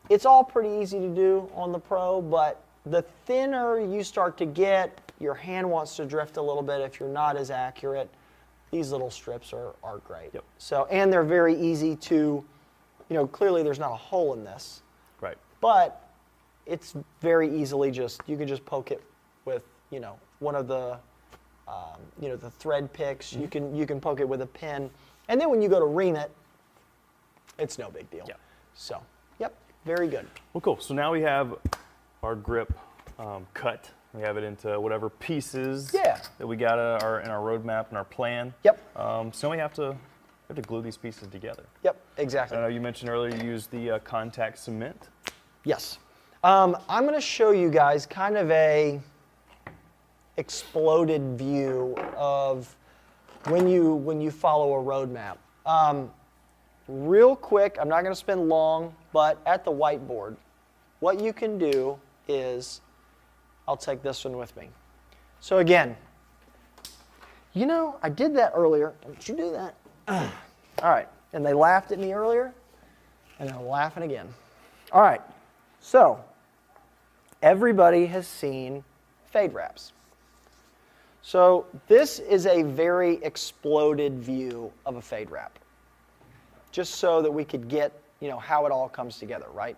[SPEAKER 1] it's all pretty easy to do on the Pro, but the thinner you start to get, your hand wants to drift a little bit if you're not as accurate. These little strips are great.
[SPEAKER 2] Yep.
[SPEAKER 1] So, and they're very easy to, you know, clearly there's not a hole in this,
[SPEAKER 2] Right.
[SPEAKER 1] but it's very easily just, you can just poke it with, you know, one of the, you know, the thread picks. You can poke it with a pin. And then when you go to ream it, It's no big deal.
[SPEAKER 2] Yeah.
[SPEAKER 1] So, yep, very good.
[SPEAKER 2] Well, cool. So now we have our grip cut. We have it into whatever pieces that we got in our roadmap and our plan.
[SPEAKER 1] Yep.
[SPEAKER 2] So we have to glue these pieces together.
[SPEAKER 1] Yep, exactly.
[SPEAKER 2] I know you mentioned earlier you used the contact cement.
[SPEAKER 1] Yes. I'm going to show you guys kind of a exploded view of when you follow a roadmap. Real quick, I'm not going to spend long, but at the whiteboard, what you can do is, I'll take this one with me. So again, you know, I did that earlier. Don't you do that? All right, and they laughed at me earlier, and they're laughing again. All right, so everybody has seen fade wraps. So this is a very exploded view of a fade wrap, just so that we could get, you know, how it all comes together, right?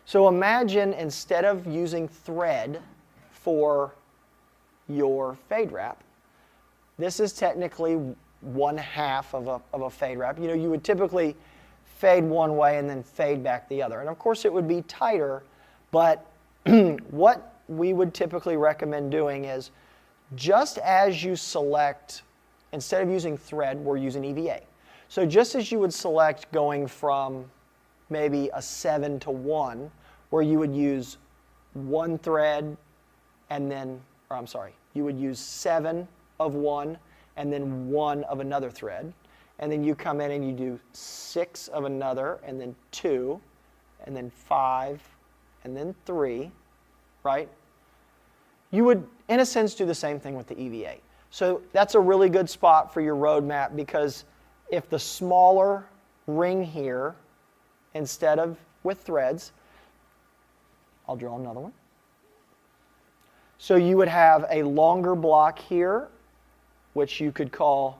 [SPEAKER 1] So imagine instead of using thread for your fade wrap, this is technically 1/2 of a fade wrap. You know, you would typically fade one way and then fade back the other. And of course it would be tighter, but what we would typically recommend doing is just as you select, instead of using thread, we're using EVA. So just as you would select going from maybe a 7 to 1, where you would use one thread and then, or I'm sorry, you would use 7 of one and then 1 of another thread. And then you come in and you do 6 of another and then 2 and then 5 and then 3, right? You would, in a sense, do the same thing with the EVA. So that's a really good spot for your roadmap, because if the smaller ring here, instead of with threads, I'll draw another one. So you would have a longer block here, which you could call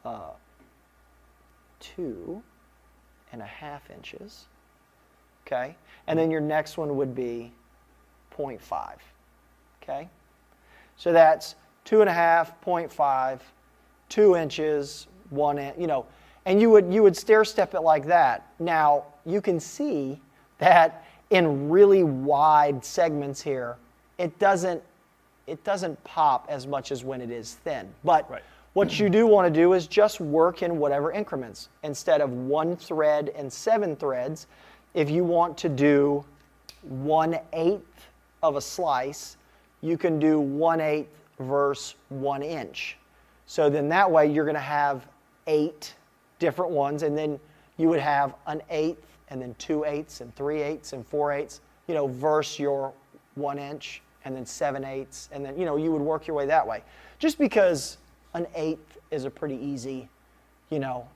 [SPEAKER 1] 2.5 inches, okay? And then your next one would be 0.5, okay? So that's 2.5, 0.5, 2 inches, 1 inch, you know, and you would stair step it like that. Now, you can see that in really wide segments here, it doesn't pop as much as when it is thin. But what you do want to do is just work in whatever increments. Instead of 1 thread and 7 threads, if you want to do 1/8 of a slice, you can do 1/8 versus 1 inch. So then that way you're going to have 8 different ones, and then you would have an 1/8 and then 2/8 and 3/8 and 4/8, you know, versus your 1 inch and then 7/8, and then, you know, you would work your way that way. Just because an 1/8 is a pretty easy, you know,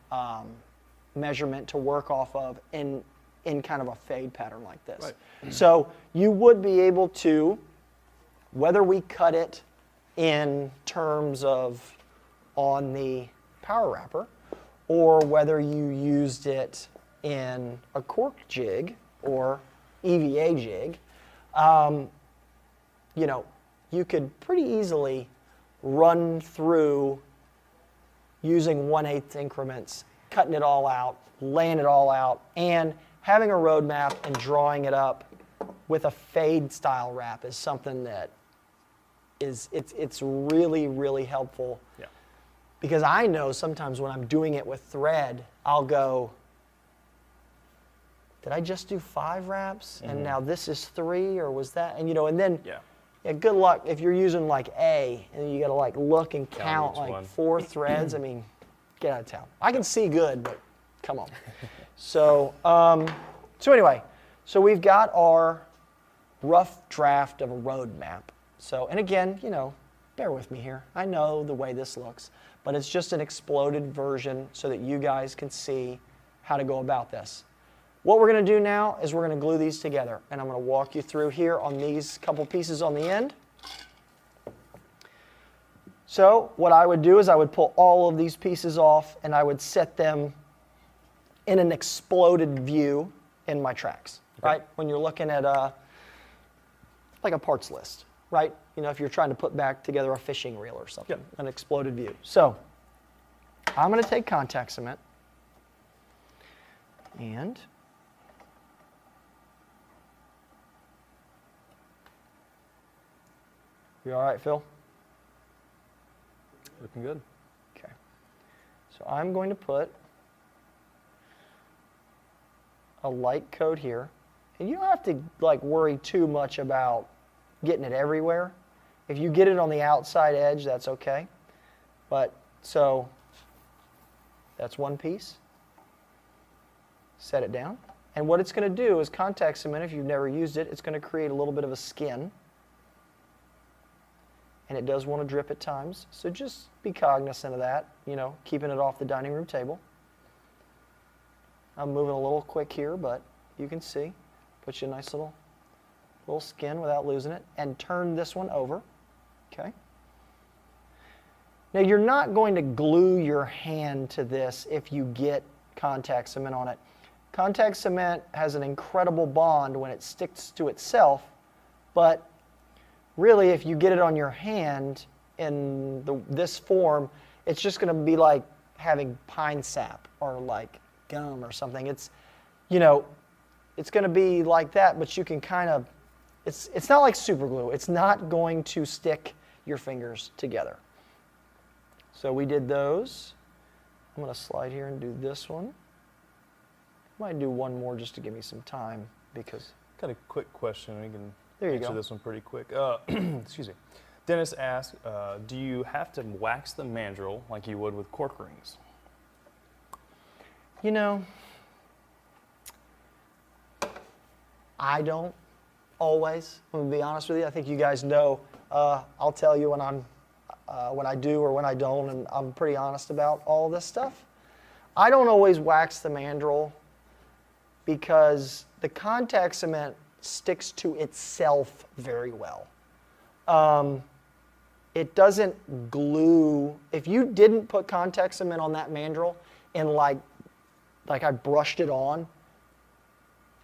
[SPEAKER 1] measurement to work off of in kind of a fade pattern like this. Right. So you would be able to, whether we cut it in terms of on the power wrapper, or whether you used it in a cork jig or EVA jig, you know, you could pretty easily run through using 1/8 increments, cutting it all out, laying it all out, and having a roadmap and drawing it up with a fade style wrap is something that it's really, really helpful. Yeah. Because I know sometimes when I'm doing it with thread, I'll go, did I just do 5 wraps? And now this is 3, or was that? And you know, and then yeah, good luck if you're using like A, and you got to like look and count like 4 threads. I mean, get out of town. I can see good, but come on. So, so anyway, so we've got our rough draft of a road map. So, and again, you know, bear with me here. I know the way this looks, but it's just an exploded version so that you guys can see how to go about this. What we're going to do now is we're going to glue these together, and I'm going to walk you through here on these couple pieces on the end. So what I would do is I would pull all of these pieces off, and I would set them in an exploded view in my tracks, right? When you're looking at like a parts list, right? You know, if you're trying to put back together a fishing reel or something, an exploded view. So I'm going to take contact cement, And you all right, Phil?
[SPEAKER 2] Looking good.
[SPEAKER 1] Okay. So I'm going to put a light coat here. And you don't have to like worry too much about getting it everywhere. If you get it on the outside edge, that's okay. But so that's one piece. Set it down. And what it's going to do is contact cement, if you've never used it, it's going to create a little bit of a skin. And it does want to drip at times. So just be cognizant of that, you know, keeping it off the dining room table. I'm moving a little quick here, but you can see. Put you a nice little skin without losing it. And turn this one over. Okay. Now you're not going to glue your hand to this if you get contact cement on it. Contact cement has an incredible bond when it sticks to itself, but really if you get it on your hand in this form, it's just going to be like having pine sap or like gum or something. It's, you know, it's going to be like that, but you can kind of, it's not like super glue. It's not going to stick your fingers together. So we did those. I'm going to slide here and do this one. Might do one more just to give me some time because.
[SPEAKER 2] Got a quick question. We can
[SPEAKER 1] there you
[SPEAKER 2] answer
[SPEAKER 1] go.
[SPEAKER 2] this one pretty quick. Excuse me. Dennis asked, do you have to wax the mandrel like you would with cork rings?
[SPEAKER 1] You know, I don't always. I'm gonna be honest with you. I think you guys know. I'll tell you when I do or when I don't, and I'm pretty honest about all this stuff. I don't always wax the mandrel because the contact cement sticks to itself very well. It doesn't glue. If you didn't put contact cement on that mandrel and like I brushed it on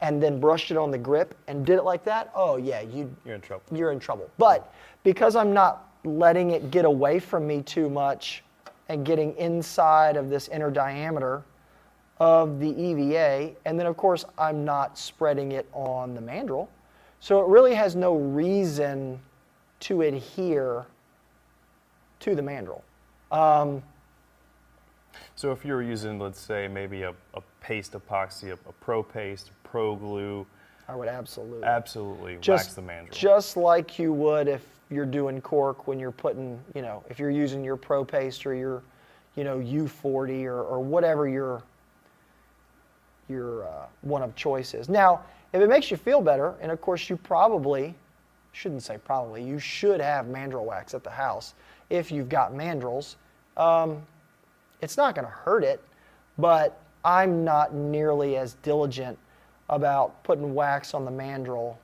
[SPEAKER 1] and then brushed it on the grip and did it like that, oh yeah,
[SPEAKER 2] you're in trouble.
[SPEAKER 1] You're in trouble. But because I'm not letting it get away from me too much and getting inside of this inner diameter of the EVA, and then of course I'm not spreading it on the mandrel, so it really has no reason to adhere to the mandrel.
[SPEAKER 2] So if you were using, let's say, maybe a paste epoxy, a pro paste, pro glue,
[SPEAKER 1] I would absolutely
[SPEAKER 2] wax the mandrel.
[SPEAKER 1] Just like you would if you're doing cork when you're putting, you know, if you're using your pro paste or your, you know, U40 or whatever your one of choice is. Now, if it makes you feel better, and of course you shouldn't say probably, you should have mandrel wax at the house if you've got mandrels. It's not going to hurt it, but I'm not nearly as diligent about putting wax on the mandrel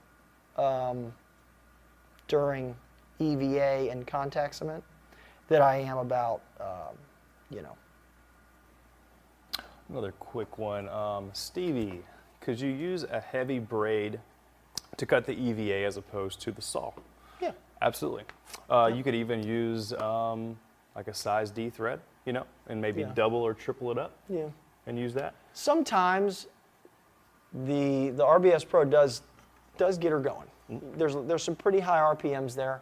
[SPEAKER 1] during EVA and contact cement that I am about, you know.
[SPEAKER 2] Another quick one. Stevie, could you use a heavy braid to cut the EVA as opposed to the saw?
[SPEAKER 1] Yeah.
[SPEAKER 2] Absolutely. You could even use like a size D thread, you know, and maybe double or triple it up and use that.
[SPEAKER 1] Sometimes the RBS Pro does get her going. There's some pretty high RPMs there.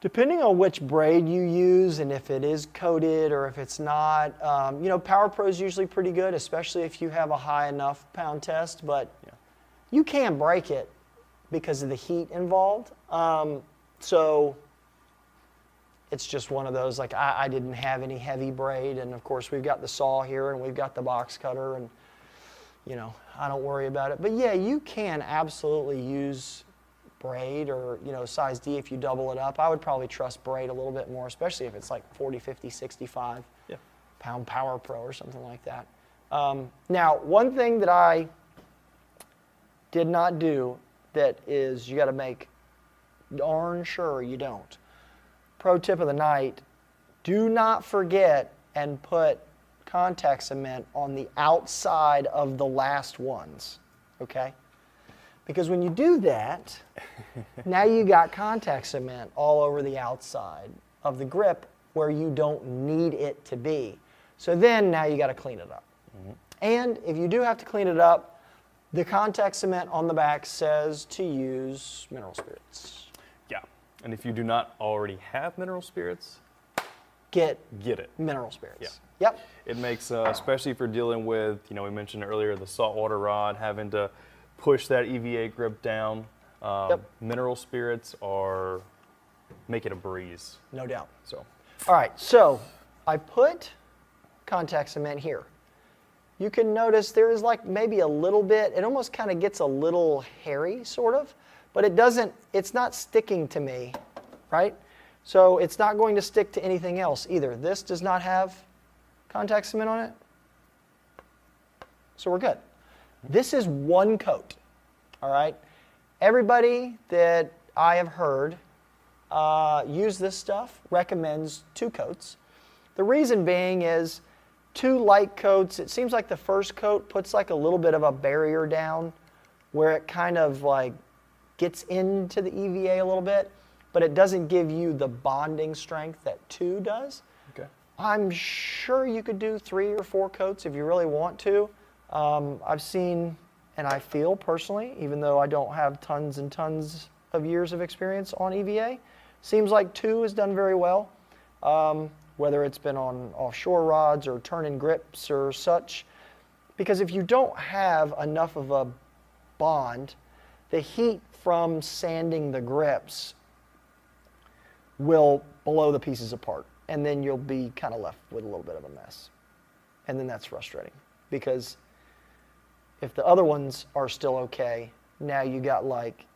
[SPEAKER 1] Depending on which braid you use and if it is coated or if it's not, you know, Power Pro is usually pretty good, especially if you have a high enough pound test, but you can break it because of the heat involved. So it's just one of those, like I didn't have any heavy braid, and of course we've got the saw here and we've got the box cutter, and you know, I don't worry about it. But yeah, you can absolutely use braid or, you know, size D if you double it up. I would probably trust braid a little bit more, especially if it's like 40, 50, 65 pound Power Pro or something like that. Now, one thing that I did not do that is you got to make darn sure you don't. Pro tip of the night, do not forget and put contact cement on the outside of the last ones, okay? Because when you do that, now you got contact cement all over the outside of the grip where you don't need it to be. So then now you got to clean it up. And if you do have to clean it up, the contact cement on the back says to use mineral spirits.
[SPEAKER 2] Yeah. And if you do not already have mineral spirits,
[SPEAKER 1] Get
[SPEAKER 2] it.
[SPEAKER 1] mineral spirits.
[SPEAKER 2] Yeah.
[SPEAKER 1] Yep.
[SPEAKER 2] It makes, especially if you're dealing with, we mentioned earlier, the saltwater rod, having to push that EVA grip down. Mineral spirits make it a breeze.
[SPEAKER 1] No doubt.
[SPEAKER 2] So,
[SPEAKER 1] All right, so I put contact cement here. You can notice there is like maybe a little bit, it almost kind of gets a little hairy, sort of, but it's not sticking to me, right? So it's not going to stick to anything else either. This does not have contact cement on it, so we're good. This is one coat, all right? Everybody that I have heard use this stuff recommends 2 coats. The reason being is 2 light coats, it seems like the first coat puts like a little bit of a barrier down where it kind of like gets into the EVA a little bit, but it doesn't give you the bonding strength that 2 does.
[SPEAKER 2] okay.
[SPEAKER 1] I'm sure you could do 3 or 4 coats if you really want to. I've seen, and I feel personally, even though I don't have tons and tons of years of experience on EVA, seems like 2 is done very well. Whether it's been on offshore rods or turn-in grips or such. Because if you don't have enough of a bond, the heat from sanding the grips will blow the pieces apart. And then you'll be kind of left with a little bit of a mess. And then that's frustrating. Because if the other ones are still okay, now you got like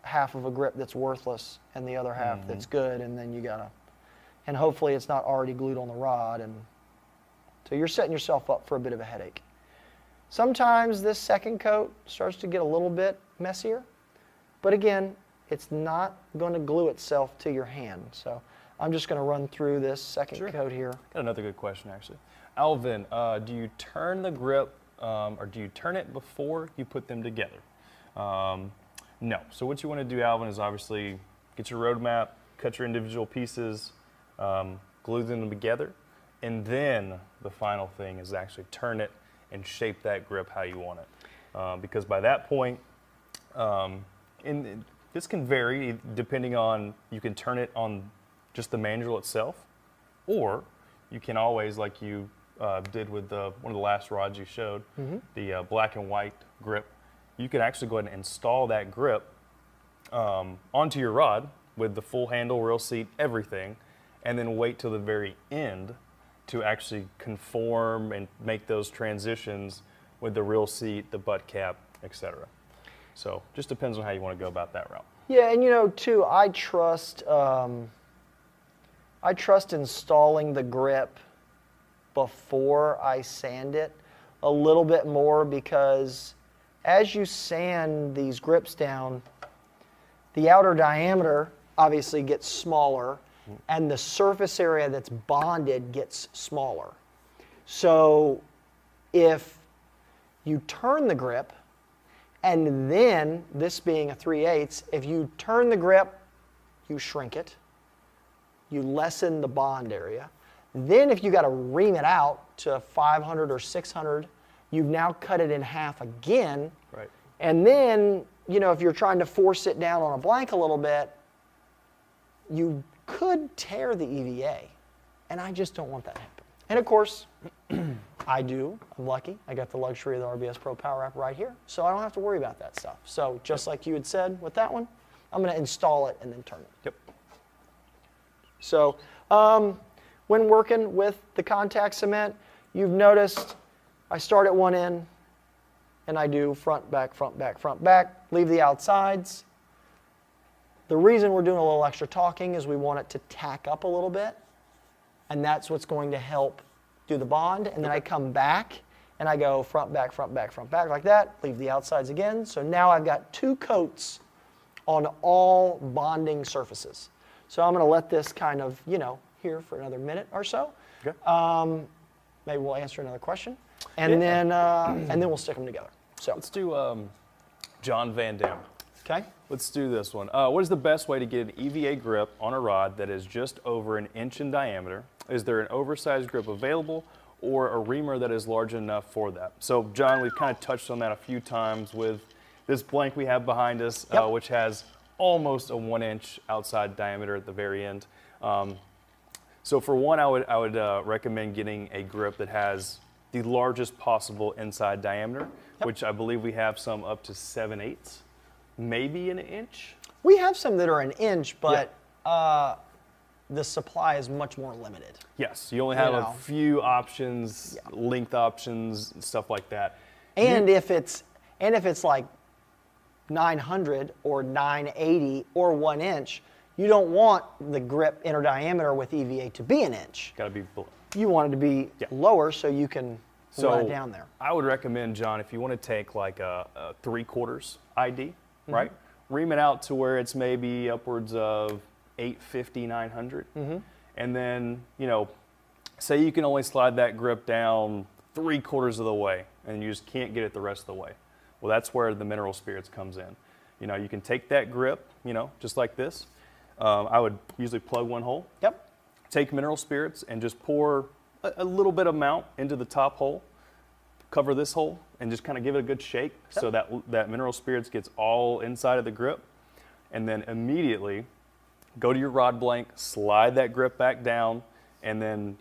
[SPEAKER 1] half of a grip that's worthless and the other half that's good, and then you gotta, and hopefully it's not already glued on the rod, and so you're setting yourself up for a bit of a headache. Sometimes this second coat starts to get a little bit messier, but again, it's not going to glue itself to your hand. So I'm just going to run through this second coat here.
[SPEAKER 2] Got another good question actually. Alvin, do you turn the grip or do you turn it before you put them together? No. So what you want to do, Alvin, is obviously get your roadmap, cut your individual pieces, glue them together, and then the final thing is actually turn it and shape that grip how you want it. Because by that point, this can vary depending on, you can turn it on just the mandrel itself, or you can always, like you did with one of the last rods you showed, the black and white grip, you can actually go ahead and install that grip onto your rod with the full handle, rail seat, everything, and then wait till the very end to actually conform and make those transitions with the reel seat, the butt cap, etc. So just depends on how you want to go about that route.
[SPEAKER 1] Yeah, and you know, too, I trust installing the grip before I sand it a little bit more, because as you sand these grips down, the outer diameter obviously gets smaller, and the surface area that's bonded gets smaller. So if you turn the grip, and then, this being a 3/8, if you turn the grip, you shrink it, you lessen the bond area. Then if you got to ream it out to 500 or 600, you've now cut it in half again.
[SPEAKER 2] Right.
[SPEAKER 1] And then, you know, if you're trying to force it down on a blank a little bit, you could tear the EVA. And I just don't want that to happen. And of course, I'm lucky. I got the luxury of the RBS Pro Power Wrap right here, so I don't have to worry about that stuff. So just like you had said with that one, I'm going to install it and then turn it.
[SPEAKER 2] Yep.
[SPEAKER 1] So when working with the contact cement, you've noticed I start at one end and I do front, back, front, back, front, back, leave the outsides. The reason we're doing a little extra talking is we want it to tack up a little bit, and that's what's going to help do the bond. And then I come back and I go front, back, front, back, front, back, like that, leave the outsides again. So now I've got 2 coats on all bonding surfaces. So I'm going to let this kind of, you know, here for another minute or so.
[SPEAKER 2] Okay.
[SPEAKER 1] Maybe we'll answer another question, and then we'll stick them together. So
[SPEAKER 2] Let's do John Van Dam.
[SPEAKER 1] Okay.
[SPEAKER 2] Let's do this one. What is the best way to get an EVA grip on a rod that is just over 1 inch in diameter? Is there an oversized grip available, or a reamer that is large enough for that. So John, we've kind of touched on that a few times with this blank we have behind us,
[SPEAKER 1] Yep.
[SPEAKER 2] which has almost a 1-inch outside diameter at the very end. So for one, I would recommend getting a grip that has the largest possible inside diameter, which I believe we have some up to 7/8, maybe an inch.
[SPEAKER 1] We have some that are an inch, but the supply is much more limited.
[SPEAKER 2] Yes, you only have
[SPEAKER 1] know.
[SPEAKER 2] a few options, length options, stuff like that.
[SPEAKER 1] And if it's like 900 or 980 or 1 inch, you don't want the grip inner diameter with EVA to be an inch.
[SPEAKER 2] Got to be below.
[SPEAKER 1] You want it to be lower so you can run it down there.
[SPEAKER 2] I would recommend, John, if you want to take like a 3/4 ID, right? Ream it out to where it's maybe upwards of 850, 900. And then, you know, say you can only slide that grip down 3/4 of the way and you just can't get it the rest of the way. Well, that's where the mineral spirits comes in. You know, you can take that grip, you know, just like this. I would usually plug one hole.
[SPEAKER 1] Yep.
[SPEAKER 2] Take mineral spirits and just pour a little bit amount into the top hole, cover this hole, and just kind of give it a good shake so that mineral spirits gets all inside of the grip. And then immediately go to your rod blank, slide that grip back down, and then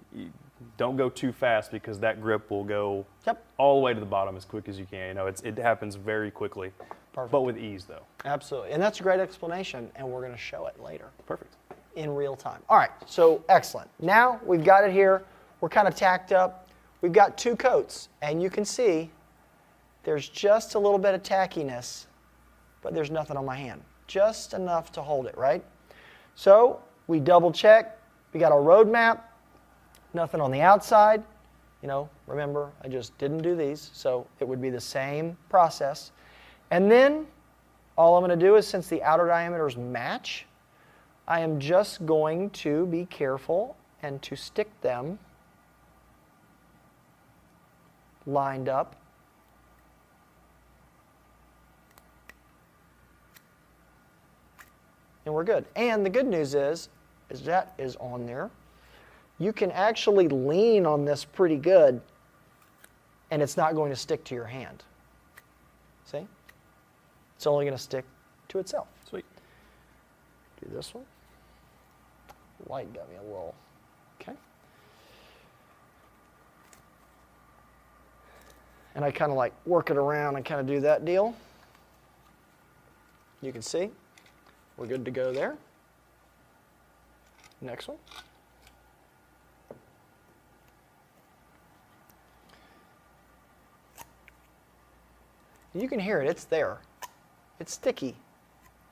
[SPEAKER 2] don't go too fast because that grip will go all the way to the bottom as quick as you can. You know, it happens very quickly, but with ease though.
[SPEAKER 1] Absolutely. And that's a great explanation, and we're going to show it later.
[SPEAKER 2] Perfect.
[SPEAKER 1] In real time. All right, so excellent. Now we've got it here. We're kind of tacked up. We've got 2 coats, and you can see there's just a little bit of tackiness, but there's nothing on my hand. Just enough to hold it, right? So we double check. We got our road map. Nothing on the outside. You know, remember, I just didn't do these, so it would be the same process. And then all I'm going to do is, since the outer diameters match, I am just going to be careful and to stick them lined up. And we're good. And the good news is that is on there. You can actually lean on this pretty good, and it's not going to stick to your hand. See? It's only going to stick to itself.
[SPEAKER 2] Sweet.
[SPEAKER 1] Do this one. Light got me a little, okay. And I kind of like work it around and kind of do that deal. You can see we're good to go there. Next one. You can hear it, it's there. It's sticky,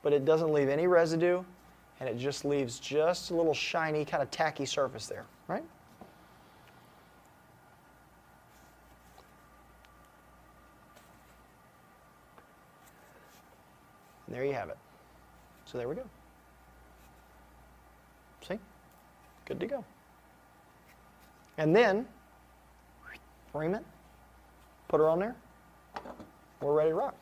[SPEAKER 1] but it doesn't leave any residue, and it just leaves just a little shiny, kind of tacky surface there, right? And there you have it. So there we go. See? Good to go. And then, frame it, put her on there. We're ready to rock.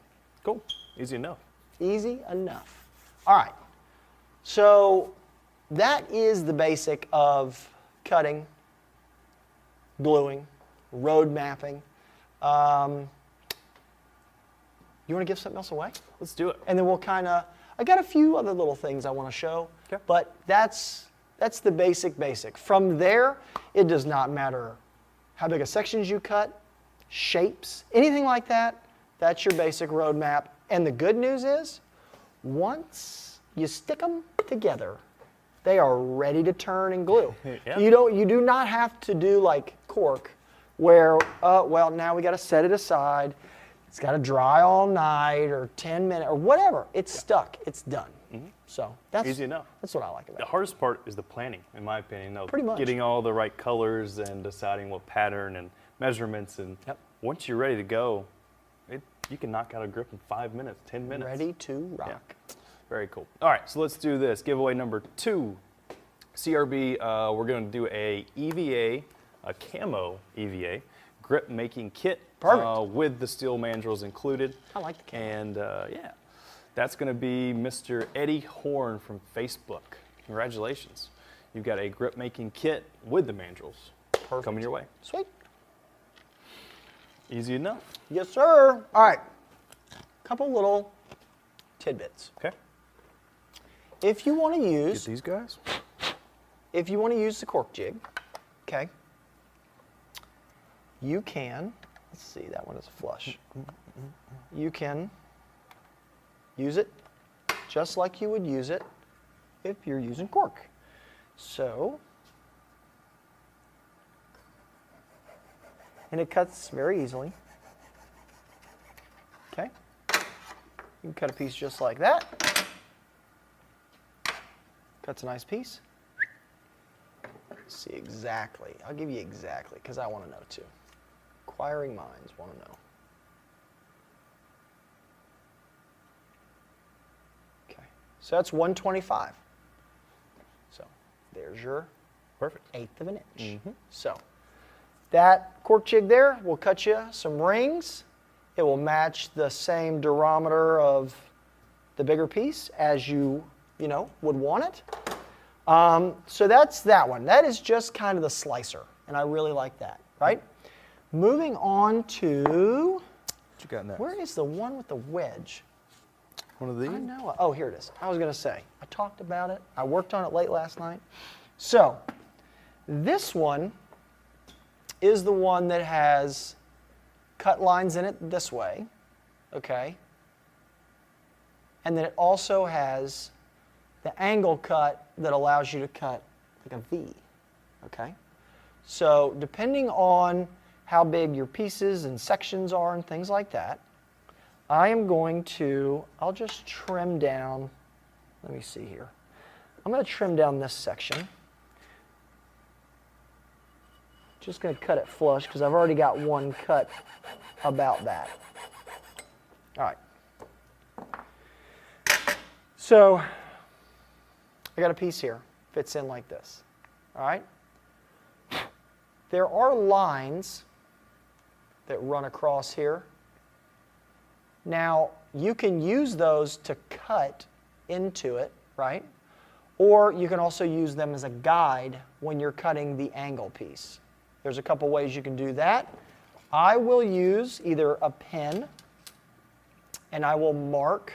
[SPEAKER 2] Cool. Easy enough.
[SPEAKER 1] Easy enough. All right. So that is the basic of cutting, gluing, road mapping. You want to give something else away?
[SPEAKER 2] Let's do it.
[SPEAKER 1] And then we'll kind of, I got a few other little things I want to show, but that's the basic. From there, it does not matter how big of sections you cut, shapes, anything like that. That's your basic road map. And the good news is, once you stick them together, they are ready to turn and glue.
[SPEAKER 2] Yeah.
[SPEAKER 1] You do not have to do like cork, where well, now we got to set it aside. It's got to dry all night or 10 minutes or whatever. It's stuck. It's done. So that's
[SPEAKER 2] easy enough.
[SPEAKER 1] That's what I like about it.
[SPEAKER 2] The hardest part is the planning, in my opinion. Though,
[SPEAKER 1] Pretty much.
[SPEAKER 2] Getting all the right colors and deciding what pattern and measurements. And once you're ready to go, you can knock out a grip in 5 minutes, 10 minutes.
[SPEAKER 1] Ready to rock.
[SPEAKER 2] Yeah. Very cool. All right, so let's do this. Giveaway number 2. CRB, we're going to do a EVA, a Camo EVA grip making kit.
[SPEAKER 1] Perfect.
[SPEAKER 2] With the steel mandrels included.
[SPEAKER 1] I like the Camo.
[SPEAKER 2] And yeah, that's going to be Mr. Eddie Horn from Facebook. Congratulations. You've got a grip making kit with the mandrels.
[SPEAKER 1] Perfect.
[SPEAKER 2] Coming your way.
[SPEAKER 1] Sweet.
[SPEAKER 2] Easy enough.
[SPEAKER 1] Yes, sir. All right. Couple little tidbits.
[SPEAKER 2] Okay.
[SPEAKER 1] If you want to
[SPEAKER 2] Get
[SPEAKER 1] use,
[SPEAKER 2] these guys.
[SPEAKER 1] if you want to use the cork jig, okay, you can. Let's see, that one is flush. You can use it just like you would use it if you're using cork. So, and it cuts very easily. Okay, you can cut a piece just like that. Cuts a nice piece. Let's see exactly. I'll give you exactly because I want to know too. Inquiring minds want to know. Okay, so that's 125. So there's your
[SPEAKER 2] Perfect.
[SPEAKER 1] 1/8 of an inch. So that cork jig there will cut you some rings. It will match the same durometer of the bigger piece as you would want it. So that's that one. That is just kind of the slicer, and I really like that, right? Moving on to,
[SPEAKER 2] What you got next?
[SPEAKER 1] where is the one with the wedge?
[SPEAKER 2] One of these?
[SPEAKER 1] I know. Oh, here it is. I was going to say, I talked about it. I worked on it late last night. So this one is the one that has cut lines in it this way, okay? And then it also has the angle cut that allows you to cut like a V, okay? So depending on how big your pieces and sections are and things like that, I am going to, I'll just trim down, let me see here. I'm going to trim down this section. Just going to cut it flush because I've already got one cut about that. All right. So I got a piece here, fits in like this. All right. There are lines that run across here. Now, you can use those to cut into it, right? Or you can also use them as a guide when you're cutting the angle piece. There's a couple ways you can do that. I will use either a pen, and I will mark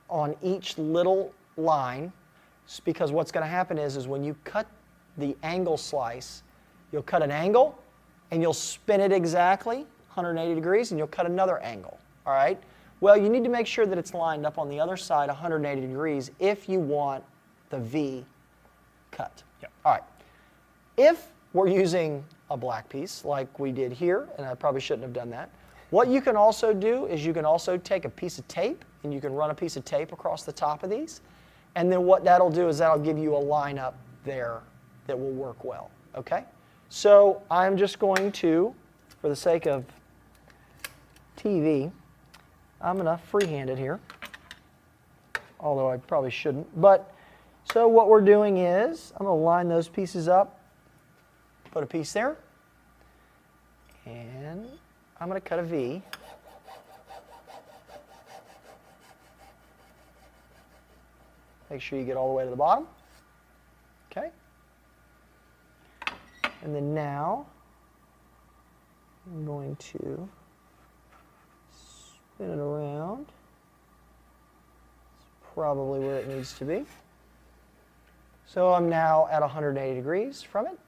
[SPEAKER 1] on each little line, because what's going to happen is when you cut the angle slice, you'll cut an angle, and you'll spin it exactly 180 degrees, and you'll cut another angle. All right? Well, you need to make sure that it's lined up on the other side 180 degrees if you want the V cut.
[SPEAKER 2] Yep.
[SPEAKER 1] All right. If we're using a black piece like we did here, and I probably shouldn't have done that, what you can also do is you can also take a piece of tape, and you can run a piece of tape across the top of these, and then what that'll do is that'll give you a lineup there that will work well. Okay? So I'm just going to, for the sake of TV, I'm going to freehand it here, although I probably shouldn't. But so what we're doing is I'm going to line those pieces up, put a piece there, and I'm going to cut a V. Make sure you get all the way to the bottom. Okay. And then now I'm going to spin it around. It's probably where it needs to be. So I'm now at 180 degrees from it.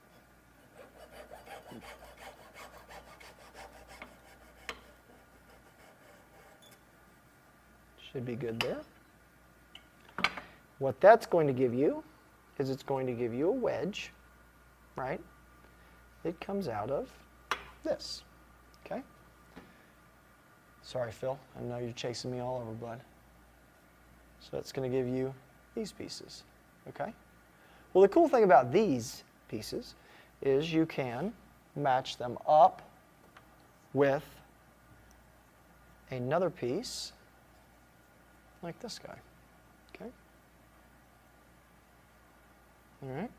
[SPEAKER 1] Should be good there. What that's going to give you is it's going to give you a wedge, right? It comes out of this, okay? Sorry, Phil, I know you're chasing me all over, bud. So that's going to give you these pieces, okay? Well, the cool thing about these pieces is you can match them up with another piece like this guy, okay? All right.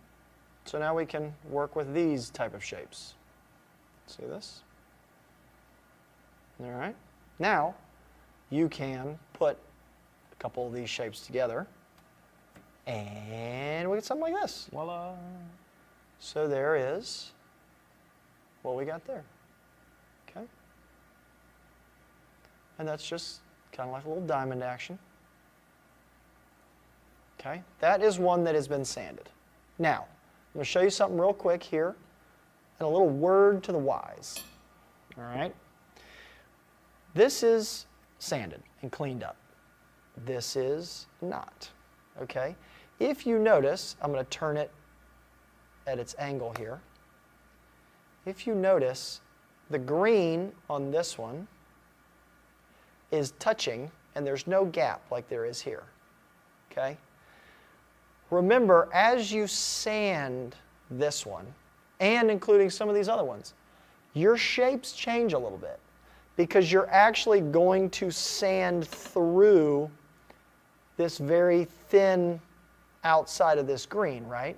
[SPEAKER 1] So now we can work with these type of shapes. See this? All right. Now you can put a couple of these shapes together and we get something like this.
[SPEAKER 2] Voila.
[SPEAKER 1] So there is what we got there. Okay. and that's just kind of like a little diamond action. Okay, that is one that has been sanded. Now, I'm going to show you something real quick here, and a little word to the wise. All right? This is sanded and cleaned up. This is not. Okay? If you notice, I'm going to turn it at its angle here. If you notice, the green on this one is touching, and there's no gap like there is here. Okay? Remember, as you sand this one, and including some of these other ones, your shapes change a little bit because you're actually going to sand through this very thin outside of this green, right?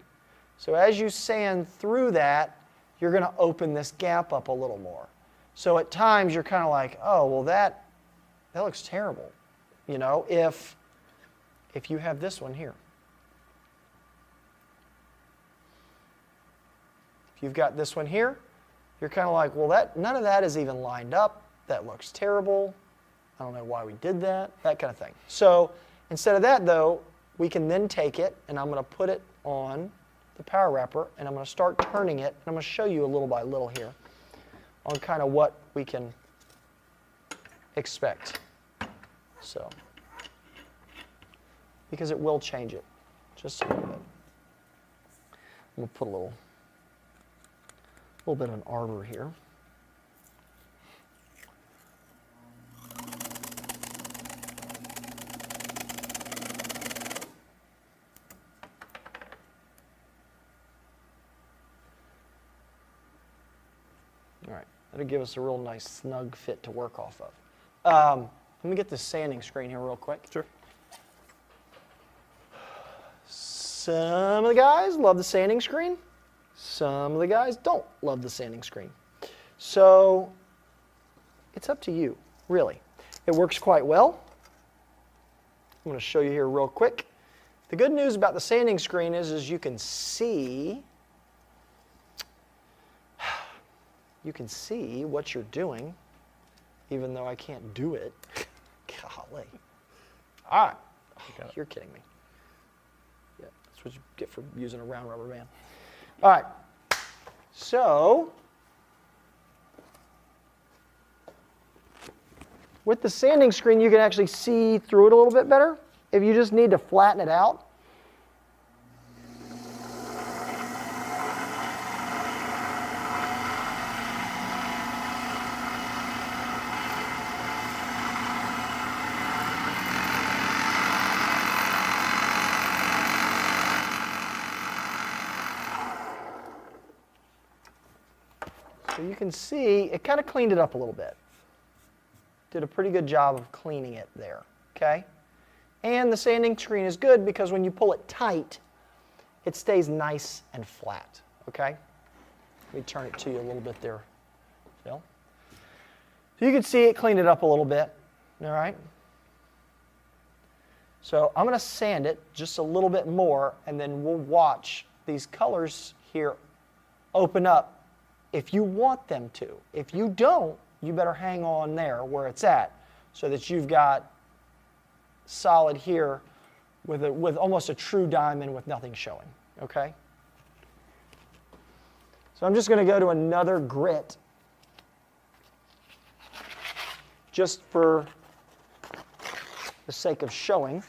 [SPEAKER 1] So as you sand through that, you're going to open this gap up a little more. So at times you're kind of like, oh, well that looks terrible, you know, if you have this one here. If you've got this one here, you're kind of like, well, none of that is even lined up. That looks terrible. I don't know why we did that, that kind of thing. So instead of that, though, we can then take it, and I'm going to put it on the power wrapper, and I'm going to start turning it, and I'm going to show you a little by little here on kind of what we can expect. So, because it will change it just a little bit. I'm going to put a little bit of an arbor here. All right, that'll give us a real nice snug fit to work off of. Let me get this sanding screen here real quick.
[SPEAKER 2] Sure.
[SPEAKER 1] Some of the guys love the sanding screen. Some of the guys don't love the sanding screen. So it's up to you, really. It works quite well. I'm going to show you here real quick. The good news about the sanding screen is you can see what you're doing, even though I can't do it. Golly. All right. Oh, you're kidding me. Yeah, that's what you get for using a round rubber band. All right, so with the sanding screen, you can actually see through it a little bit better. If you just need to flatten it out, so you can see it kind of cleaned it up a little bit. Did a pretty good job of cleaning it there, okay? And the sanding screen is good because when you pull it tight, it stays nice and flat, okay? Let me turn it to you a little bit there, Phil. So you can see it cleaned it up a little bit, all right? So I'm going to sand it just a little bit more, and then we'll watch these colors here open up if you want them to. If you don't, you better hang on there where it's at so that you've got solid here with almost a true diamond with nothing showing, okay? So I'm just going to go to another grit just for the sake of showing.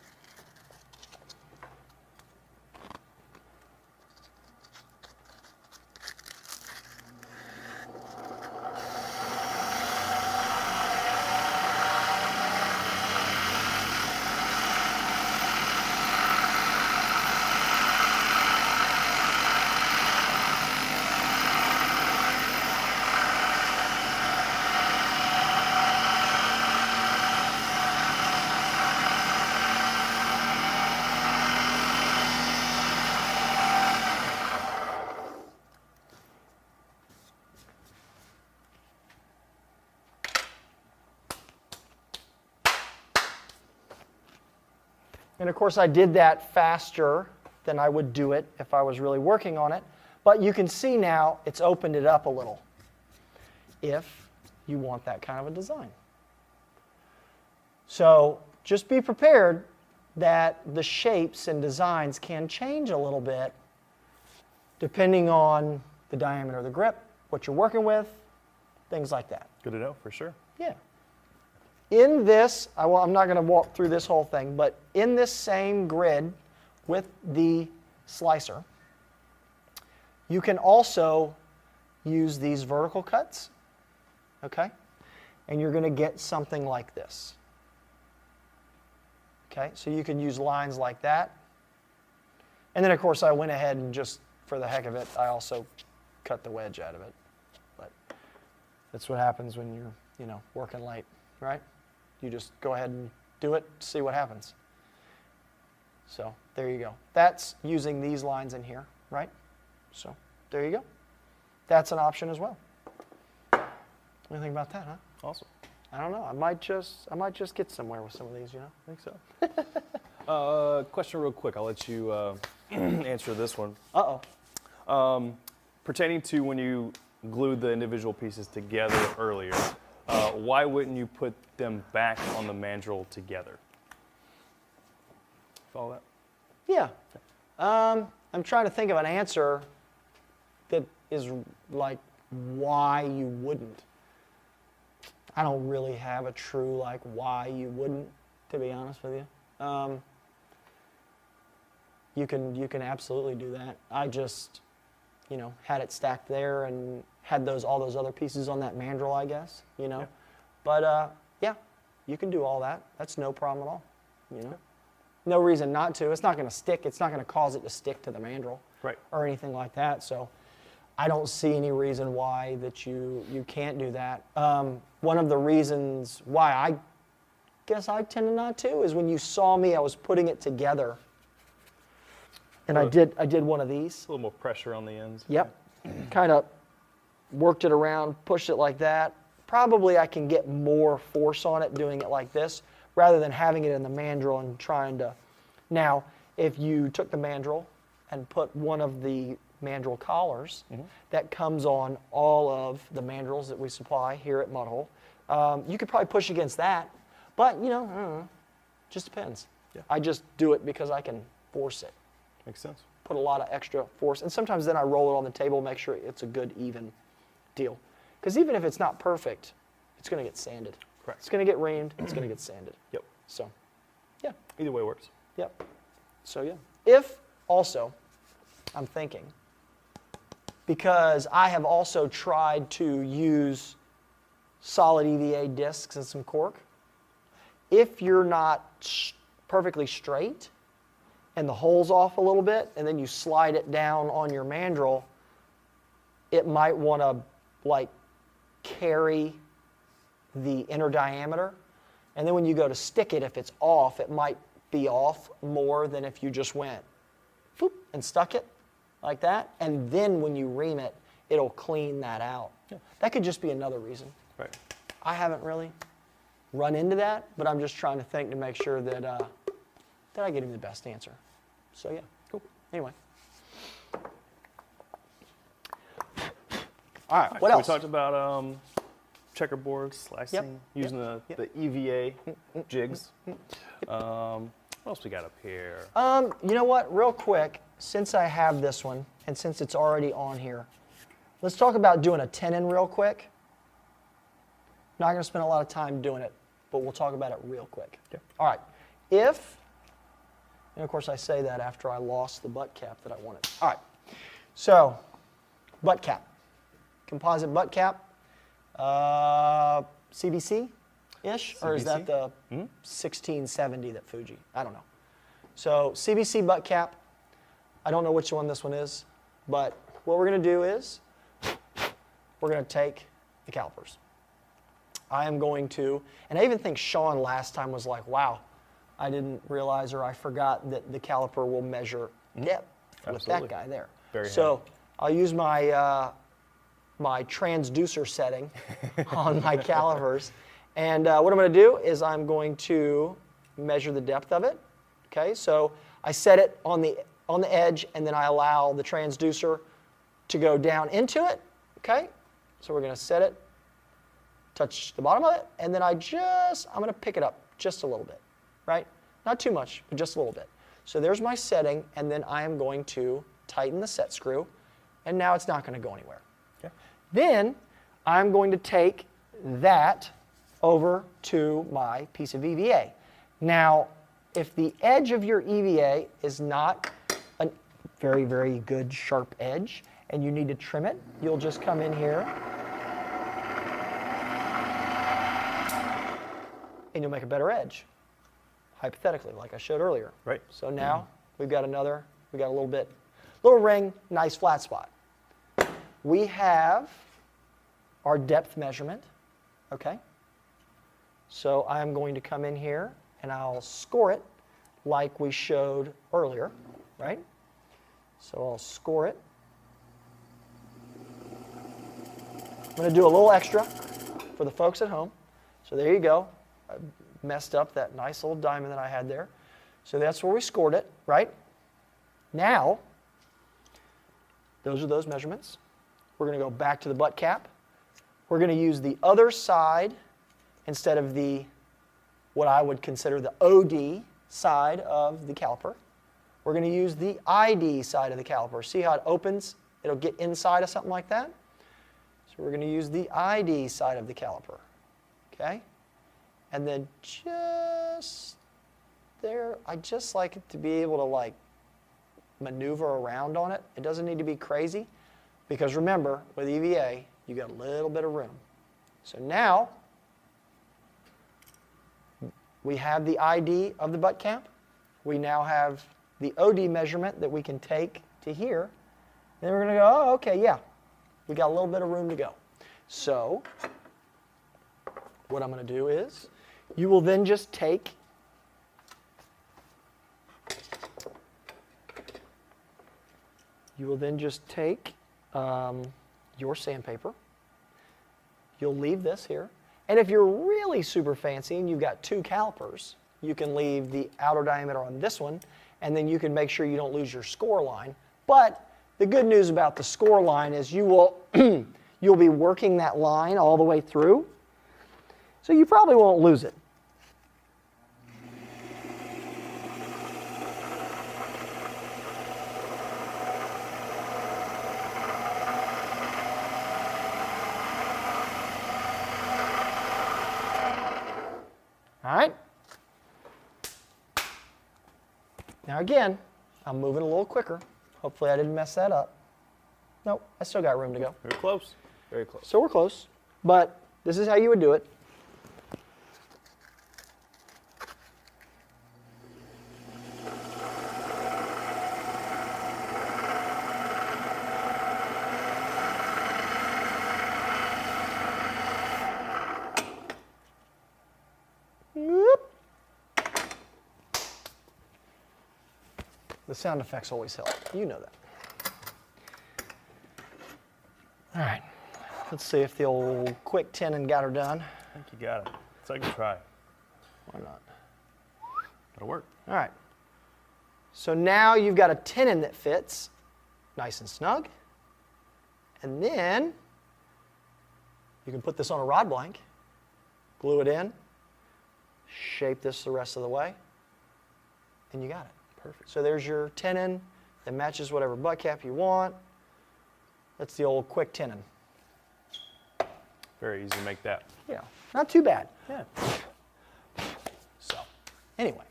[SPEAKER 1] And of course, I did that faster than I would do it if I was really working on it. But you can see now it's opened it up a little if you want that kind of a design. So just be prepared that the shapes and designs can change a little bit depending on the diameter of the grip, what you're working with, things like that.
[SPEAKER 2] Good to know, for sure.
[SPEAKER 1] Yeah. In this, I'm not going to walk through this whole thing, but in this same grid with the slicer, you can also use these vertical cuts, okay? And you're going to get something like this. Okay, so you can use lines like that. And then, of course, I went ahead and just, for the heck of it, I also cut the wedge out of it. But that's what happens when you're, you know, working late, right? You just go ahead and do it, see what happens. So there you go. That's using these lines in here, right? So there you go. That's an option as well. What do you think about that, huh?
[SPEAKER 2] Awesome.
[SPEAKER 1] I don't know. I might just get somewhere with some of these, you know?
[SPEAKER 2] I think so. Question real quick. I'll let you answer this one.
[SPEAKER 1] Uh-oh.
[SPEAKER 2] Pertaining to when you glued the individual pieces together earlier, why wouldn't you put them back on the mandrel together? Follow that?
[SPEAKER 1] Yeah. I'm trying to think of an answer that is like why you wouldn't. I don't really have a true like why you wouldn't, to be honest with you. You can absolutely do that. I just, you know, had it stacked there and had all those other pieces on that mandrel, I guess, you know. Yeah. But yeah, you can do all that. That's no problem at all, you know. Yeah. No reason not to. It's not going to stick. It's not going to cause it to stick to the mandrel,
[SPEAKER 2] right, or
[SPEAKER 1] anything like that. So I don't see any reason why that you can't do that. One of the reasons why I guess I tended not to is when you saw me, I was putting it together, and I did one of these.
[SPEAKER 2] A little more pressure on the ends.
[SPEAKER 1] Yep, kind of worked it around, pushed it like that. Probably I can get more force on it doing it like this rather than having it in the mandrel and trying to. Now, if you took the mandrel and put one of the mandrel collars that comes on all of the mandrels that we supply here at Mudhole, you could probably push against that, but you know, I don't know, just depends. Yeah. I just do it because I can force it.
[SPEAKER 2] Makes sense.
[SPEAKER 1] Put a lot of extra force, and sometimes then I roll it on the table, make sure it's a good even deal. Because even if it's not perfect, it's going to get sanded.
[SPEAKER 2] Correct.
[SPEAKER 1] It's going to get reamed, it's going to get sanded.
[SPEAKER 2] Yep.
[SPEAKER 1] So, yeah.
[SPEAKER 2] Either way works.
[SPEAKER 1] Yep. So, yeah. If also, I'm thinking, because I have also tried to use solid EVA discs and some cork, if you're not perfectly straight and the hole's off a little bit and then you slide it down on your mandrel, it might want to like carry the inner diameter, and then when you go to stick it, if it's off, it might be off more than if you just went whoop, and stuck it like that, and then when you ream it, it'll clean that out. Yeah. That could just be another reason.
[SPEAKER 2] Right.
[SPEAKER 1] I haven't really run into that, but I'm just trying to think to make sure that that I get him the best answer. So yeah, cool. Anyway. All right, what else?
[SPEAKER 2] We talked about checkerboard, slicing, using the EVA jigs. What else we got up here?
[SPEAKER 1] You know what, real quick, since I have this one, and since it's already on here, let's talk about doing a tenon real quick. Not going to spend a lot of time doing it, but we'll talk about it real quick. Okay. All right, and of course I say that after I lost the butt cap that I wanted. All right, so butt cap. Composite butt cap, CBC-ish, or is that the 1670 that Fuji? I don't know. So CBC butt cap, I don't know which one this one is, but what we're going to do is we're going to take the calipers. I am going to, and I even think Sean last time was like, wow, I didn't realize or I forgot that the caliper will measure depth with that guy there.
[SPEAKER 2] Very
[SPEAKER 1] so
[SPEAKER 2] handy.
[SPEAKER 1] I'll use my my transducer setting on my calipers. And what I'm going to do is I'm going to measure the depth of it. Okay, so I set it on the edge, and then I allow the transducer to go down into it. Okay, so we're going to set it, touch the bottom of it, and then I'm going to pick it up just a little bit, right? Not too much, but just a little bit. So there's my setting, and then I am going to tighten the set screw, and now it's not going to go anywhere.
[SPEAKER 2] Okay.
[SPEAKER 1] Then I'm going to take that over to my piece of EVA. Now, if the edge of your EVA is not a very, very good sharp edge, and you need to trim it, you'll just come in here and you'll make a better edge, hypothetically, like I showed earlier.
[SPEAKER 2] Right.
[SPEAKER 1] So now we got a little ring, nice flat spot. We have our depth measurement, okay? So I'm going to come in here and I'll score it like we showed earlier, right? So I'll score it. I'm going to do a little extra for the folks at home. So there you go. I messed up that nice little diamond that I had there. So that's where we scored it, right? Now, those are those measurements. We're going to go back to the butt cap. We're going to use the other side instead of what I would consider the OD side of the caliper. We're going to use the ID side of the caliper. See how it opens? It'll get inside of something like that. So we're going to use the ID side of the caliper, okay? And then just there, I just like it to be able to like maneuver around on it. It doesn't need to be crazy because remember, with EVA, you got a little bit of room. So now, we have the ID of the butt cap. We now have the OD measurement that we can take to here. And then we're going to go, oh, okay, yeah. We got a little bit of room to go. So what I'm going to do is you will then just take your sandpaper. You'll leave this here. And if you're really super fancy and you've got two calipers, you can leave the outer diameter on this one, and then you can make sure you don't lose your score line. But the good news about the score line is you will you'll be working that line all the way through, so you probably won't lose it. All right. Now again, I'm moving a little quicker. Hopefully I didn't mess that up. Nope, I still got room to go.
[SPEAKER 2] Very close. Very close.
[SPEAKER 1] So we're close, but this is how you would do it. The sound effects always help. You know that. All right. Let's see if the old quick tenon got her done.
[SPEAKER 2] I think you got it. Second try.
[SPEAKER 1] Why not?
[SPEAKER 2] That'll work.
[SPEAKER 1] All right. So now you've got a tenon that fits nice and snug. And then you can put this on a rod blank, glue it in, shape this the rest of the way, and you got it. Perfect. So there's your tenon that matches whatever butt cap you want. That's the old quick tenon.
[SPEAKER 2] Very easy to make that.
[SPEAKER 1] Yeah, not too bad.
[SPEAKER 2] Yeah.
[SPEAKER 1] So, anyway,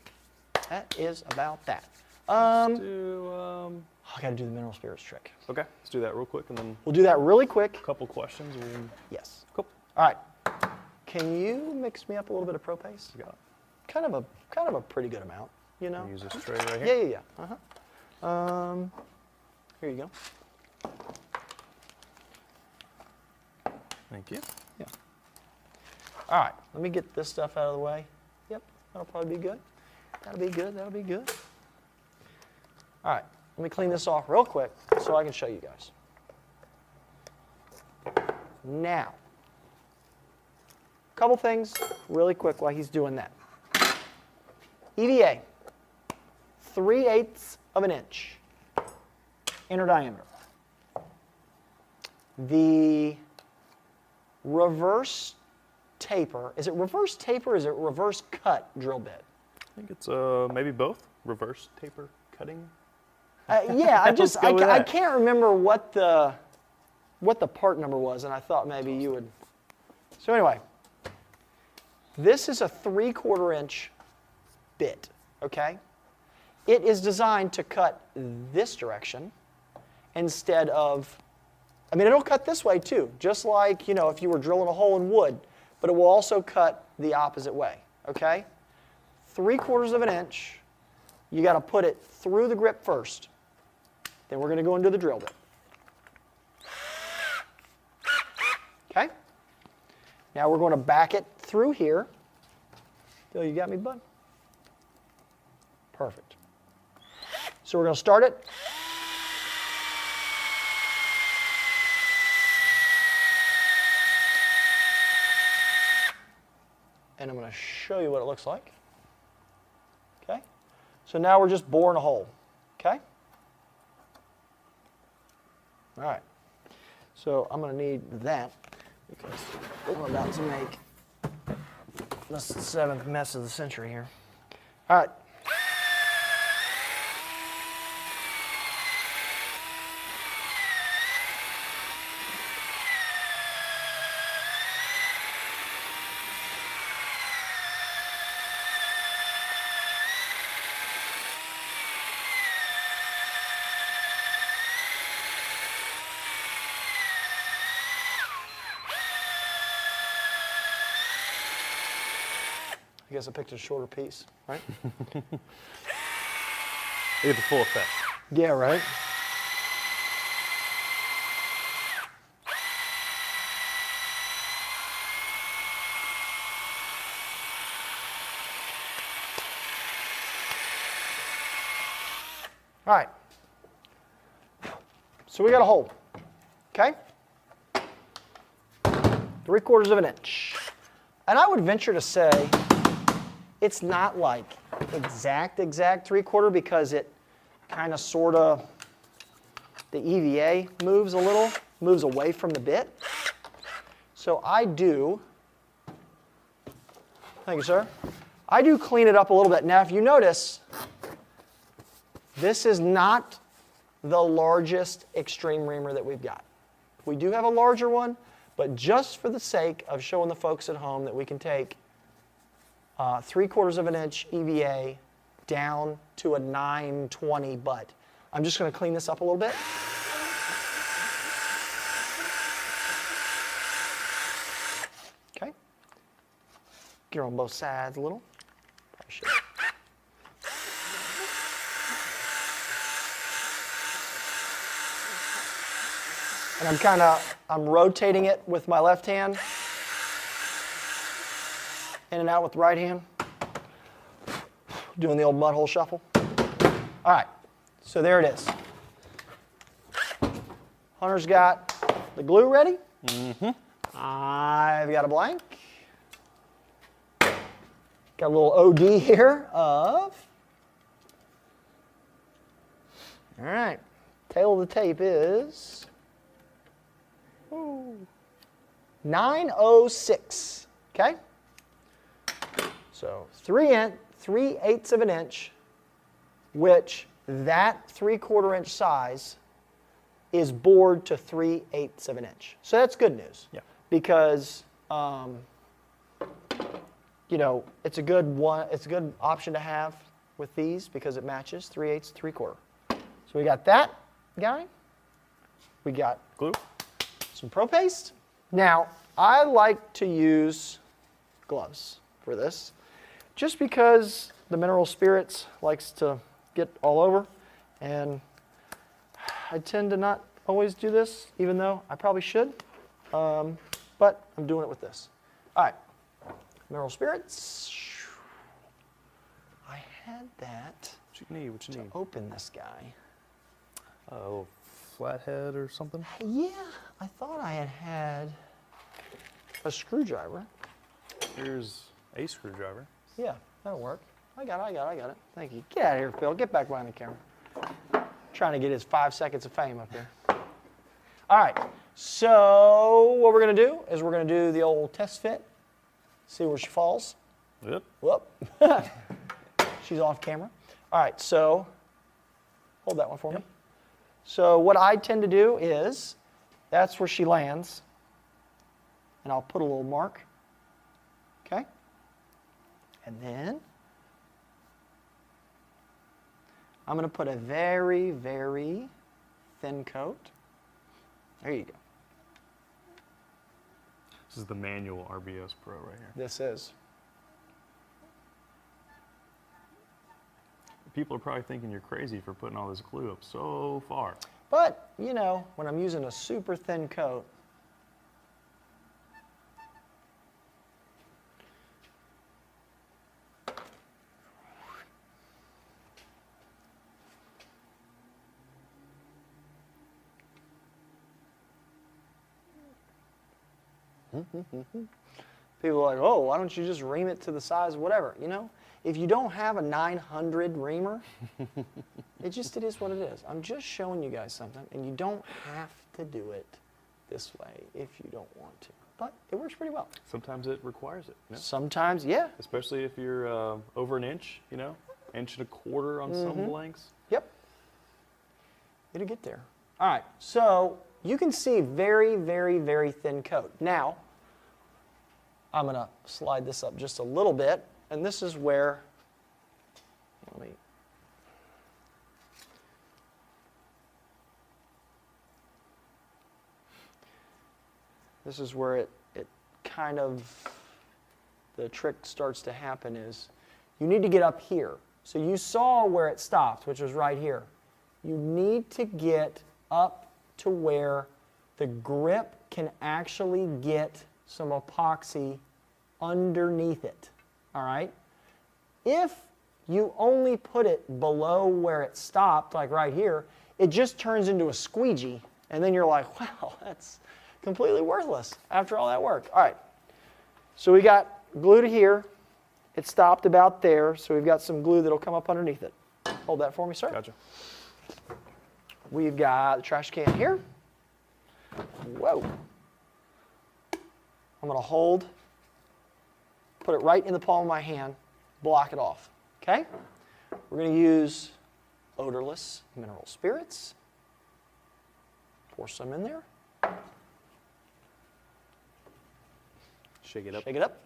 [SPEAKER 1] that is about that.
[SPEAKER 2] Let's do,
[SPEAKER 1] I got to do the mineral spirits trick.
[SPEAKER 2] okay, let's do that real quick and then
[SPEAKER 1] We'll do that really quick.
[SPEAKER 2] a couple questions.
[SPEAKER 1] Yes.
[SPEAKER 2] Cool.
[SPEAKER 1] All right. Can you mix me up a little bit of propase?
[SPEAKER 2] You got it.
[SPEAKER 1] Kind of a pretty good amount, you know?
[SPEAKER 2] Use this tray right here.
[SPEAKER 1] Yeah. Uh-huh. Here you go.
[SPEAKER 2] Thank you.
[SPEAKER 1] Yeah. All right, let me get this stuff out of the way. Yep, that'll probably be good. That'll be good, that'll be good. All right, let me clean this off real quick so I can show you guys. Now, a couple things really quick while he's doing that. EVA, 3/8 of an inch inner diameter. The reverse taper. Is it reverse taper or is it reverse cut drill bit?
[SPEAKER 2] I think it's maybe both. Reverse taper cutting.
[SPEAKER 1] Yeah,
[SPEAKER 2] Let's go with
[SPEAKER 1] I
[SPEAKER 2] that.
[SPEAKER 1] can't remember what the part number was, and I thought maybe you would. So anyway, this is a 3/4 inch bit, okay? It is designed to cut this direction instead of, I mean, it'll cut this way too, just like, you know, if you were drilling a hole in wood, but it will also cut the opposite way, okay? 3/4 of an inch, you got to put it through the grip first. Then we're going to go into the drill bit. Okay? Now we're going to back it through here. Phil, you got me, bud? Perfect. So we're going to start it. And I'm going to show you what it looks like. Okay? So now we're just boring a hole. Okay? All right. So I'm going to need that because we're about to make the 7th mess of the century here. All right. I guess I picked a shorter piece, right?
[SPEAKER 2] You get the full effect.
[SPEAKER 1] Yeah, right? All right. So we got a hole, okay? 3/4 of an inch. And I would venture to say it's not like exact 3/4 because it kind of sort of, the EVA moves a little, moves away from the bit. So I do, thank you, sir. I do clean it up a little bit. Now, if you notice, this is not the largest extreme reamer that we've got. We do have a larger one, but just for the sake of showing the folks at home that we can take 3/4 of an inch EVA down to a 920 butt. I'm just going to clean this up a little bit. Okay. Get her on both sides a little. Probably should. And I'm rotating it with my left hand. In and out with the right hand. Doing the old mud hole shuffle. All right, so there it is. Hunter's got the glue ready. Mm-hmm. I've got a blank. Got a little OD here of, all right, tail of the tape is 906, okay? So 3/8 of an inch, which that 3/4 inch size is bored to 3/8 of an inch. So that's good news.
[SPEAKER 2] Yeah.
[SPEAKER 1] Because you know, it's a good option to have with these because it matches 3/8, 3/4. So we got that guy. We got
[SPEAKER 2] Glue.
[SPEAKER 1] some Pro Paste. Now, I like to use gloves for this, just because the mineral spirits likes to get all over, and I tend to not always do this, even though I probably should, but I'm doing it with this. All right, mineral spirits. I had that
[SPEAKER 2] What you need? What you
[SPEAKER 1] to
[SPEAKER 2] need?
[SPEAKER 1] open this guy.
[SPEAKER 2] Oh, flathead or something?
[SPEAKER 1] Yeah, I thought I had a screwdriver.
[SPEAKER 2] Here's a screwdriver.
[SPEAKER 1] Yeah, that'll work. I got it. Thank you. Get out of here, Phil. Get back behind the camera. Trying to get his 5 seconds of fame up here. All right, so what we're going to do is we're going to do the old test fit See where she falls?
[SPEAKER 2] Yep.
[SPEAKER 1] Whoop. She's off camera. All right, so hold that one for me. So what I tend to do is, that's where she lands, and I'll put a little mark, okay? And then I'm going to put a very, very thin coat. There you go.
[SPEAKER 2] This is the manual RBS Pro right here.
[SPEAKER 1] This is.
[SPEAKER 2] People are probably thinking you're crazy for putting all this glue up so far.
[SPEAKER 1] But, you know, when I'm using a super thin coat, people are like, oh, why don't you just ream it to the size, whatever, you know? If you don't have a 900 reamer, it is what it is. I'm just showing you guys something, and you don't have to do it this way if you don't want to. But it works pretty well.
[SPEAKER 2] Sometimes it requires it. You know?
[SPEAKER 1] Sometimes, yeah.
[SPEAKER 2] Especially if you're over an inch, you know, 1.25 inches on some blanks.
[SPEAKER 1] Yep. It'll get there. All right, so you can see very, very, very thin coat. Now, I'm going to slide this up just a little bit, and this is where, this is where it kind of, the trick starts to happen is, you need to get up here. So you saw where it stopped, which was right here. You need to get up to where the grip can actually get some epoxy underneath it, all right? If you only put it below where it stopped, like right here, it just turns into a squeegee, and then you're like, wow, that's completely worthless after all that work. All right, so we got glue to here. It stopped about there, so we've got some glue that'll come up underneath it. Hold that for me, sir.
[SPEAKER 2] Gotcha.
[SPEAKER 1] We've got the trash can here. Whoa. I'm going to hold, put it right in the palm of my hand, block it off, okay? We're going to use odorless mineral spirits. Pour some in there.
[SPEAKER 2] Shake it up.
[SPEAKER 1] Shake it up.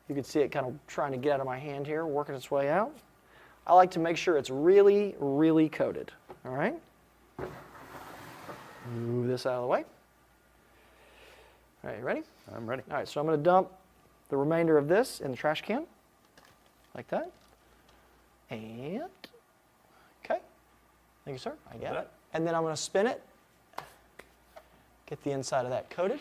[SPEAKER 1] You can see it kind of trying to get out of my hand here, working its way out. I like to make sure it's really, really coated, all right? Move this out of the way. All right, you ready?
[SPEAKER 2] I'm ready.
[SPEAKER 1] All right, so I'm going to dump the remainder of this in the trash can, like that. And, okay. Thank you, sir. I got it. And then I'm going to spin it, get the inside of that coated.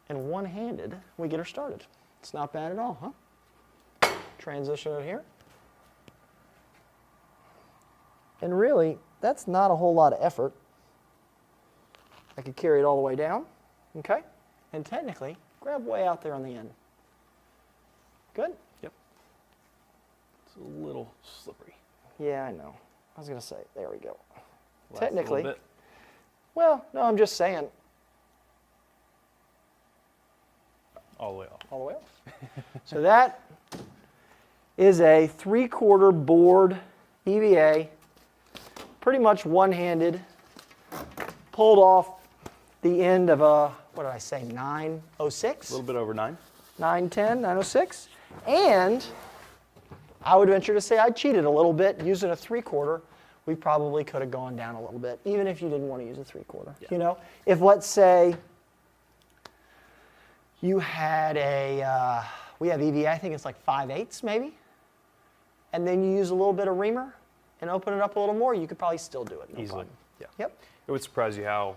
[SPEAKER 1] And one-handed, we get her started. It's not bad at all, huh? Transition it here. And really, that's not a whole lot of effort. I could carry it all the way down, okay? And technically, grab way out there on the end. Good?
[SPEAKER 2] Yep. It's a little slippery.
[SPEAKER 1] Yeah, I know. I was going to say, there we go.
[SPEAKER 2] Last
[SPEAKER 1] Technically.
[SPEAKER 2] little bit.
[SPEAKER 1] Well, no, I'm just saying.
[SPEAKER 2] All the way off.
[SPEAKER 1] All the way off. So that is a 3/4 board EVA, pretty much one-handed, pulled off the end of a, what did I say, 906?
[SPEAKER 2] A little bit over 9.
[SPEAKER 1] 910, 906. And I would venture to say I cheated a little bit using a 3/4. We probably could have gone down a little bit, even if you didn't want to use a 3/4.
[SPEAKER 2] Yeah.
[SPEAKER 1] You know, if let's say you had a, we have EVA, I think it's like 5/8 maybe, and then you use a little bit of reamer and open it up a little more, you could probably still do it. No
[SPEAKER 2] Easily.
[SPEAKER 1] problem.
[SPEAKER 2] Yeah.
[SPEAKER 1] Yep.
[SPEAKER 2] It would surprise you how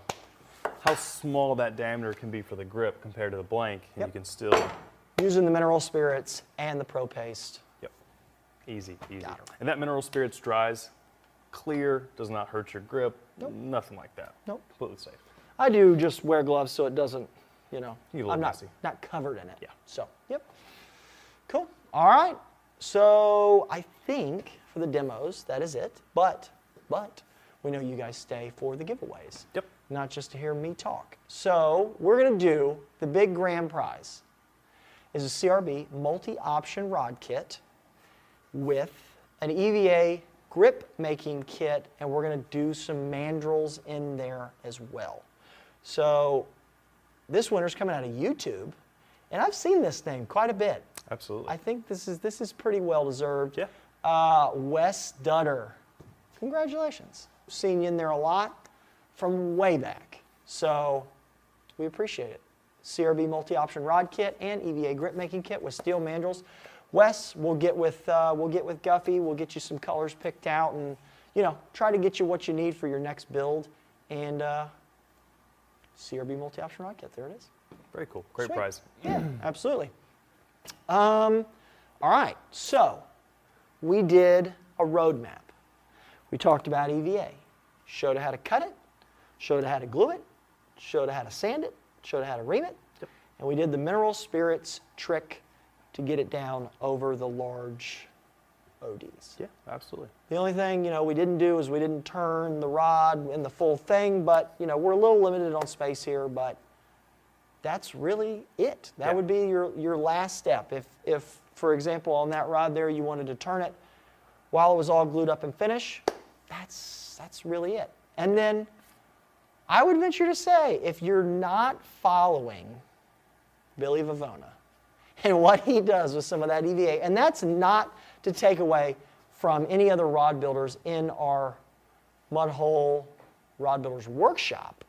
[SPEAKER 2] small that diameter can be for the grip compared to the blank, and
[SPEAKER 1] Yep.
[SPEAKER 2] you can still.
[SPEAKER 1] Using the mineral spirits and the Pro Paste.
[SPEAKER 2] Yep. Easy, easy.
[SPEAKER 1] Got her.
[SPEAKER 2] And that mineral spirits dries clear, does not hurt your grip.
[SPEAKER 1] Nope.
[SPEAKER 2] Nothing like that.
[SPEAKER 1] Nope.
[SPEAKER 2] Completely safe.
[SPEAKER 1] I do just wear gloves so it doesn't, you know,
[SPEAKER 2] You get a little
[SPEAKER 1] I'm
[SPEAKER 2] messy.
[SPEAKER 1] not covered in it.
[SPEAKER 2] Yeah.
[SPEAKER 1] So, yep. Cool. All right. So I think for the demos, that is it. But we know you guys stay for the giveaways.
[SPEAKER 2] Yep.
[SPEAKER 1] Not just to hear me talk. So we're going to do the big grand prize. is a CRB multi-option rod kit with an EVA grip making kit, and we're going to do some Mandrels in there as well. So this winter's coming out of YouTube, and I've seen this thing quite a bit.
[SPEAKER 2] Absolutely.
[SPEAKER 1] I think this is pretty well deserved.
[SPEAKER 2] Yeah.
[SPEAKER 1] Wes Dutter, congratulations. Seen you in there a lot from way back, so we appreciate it. CRB multi-option rod kit and EVA grip making kit with steel mandrels. Wes, we'll get with Guffey. We'll get you some colors picked out, and try to get you what you need for your next build. And CRB multi-option rod kit. There it is.
[SPEAKER 2] Very cool. Great
[SPEAKER 1] Sweet.
[SPEAKER 2] prize.
[SPEAKER 1] Yeah, absolutely. All right, so we did a roadmap. We talked about EVA. Showed you how to cut it. Showed you how to glue it. Showed you how to sand it. Showed you how to ream it.
[SPEAKER 2] Yep.
[SPEAKER 1] And we did the mineral spirits trick to get it down over the large ODs.
[SPEAKER 2] Yeah, absolutely.
[SPEAKER 1] The only thing, we didn't do is we didn't turn the rod in the full thing, but, we're a little limited on space here, but that's really it. That would be your last step. If, for example, on that rod there, you wanted to turn it while it was all glued up and finished, that's really it. And then I would venture to say, if you're not following Billy Vivona and what he does with some of that EVA, and that's not to take away from any other rod builders in our Mudhole Rod Builders Workshop,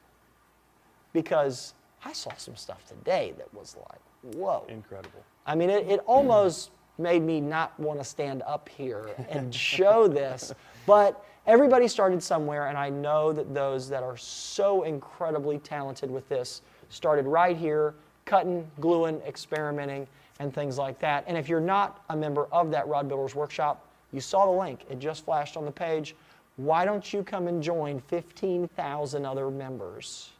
[SPEAKER 1] because I saw some stuff today that was like, whoa.
[SPEAKER 2] Incredible.
[SPEAKER 1] I mean, it almost made me not want to stand up here and show this, but everybody started somewhere, and I know that those that are so incredibly talented with this started right here, cutting, gluing, experimenting, and things like that. And if you're not a member of that Rod Builders Workshop, you saw the link. It just flashed on the page. Why don't you come and join 15,000 other members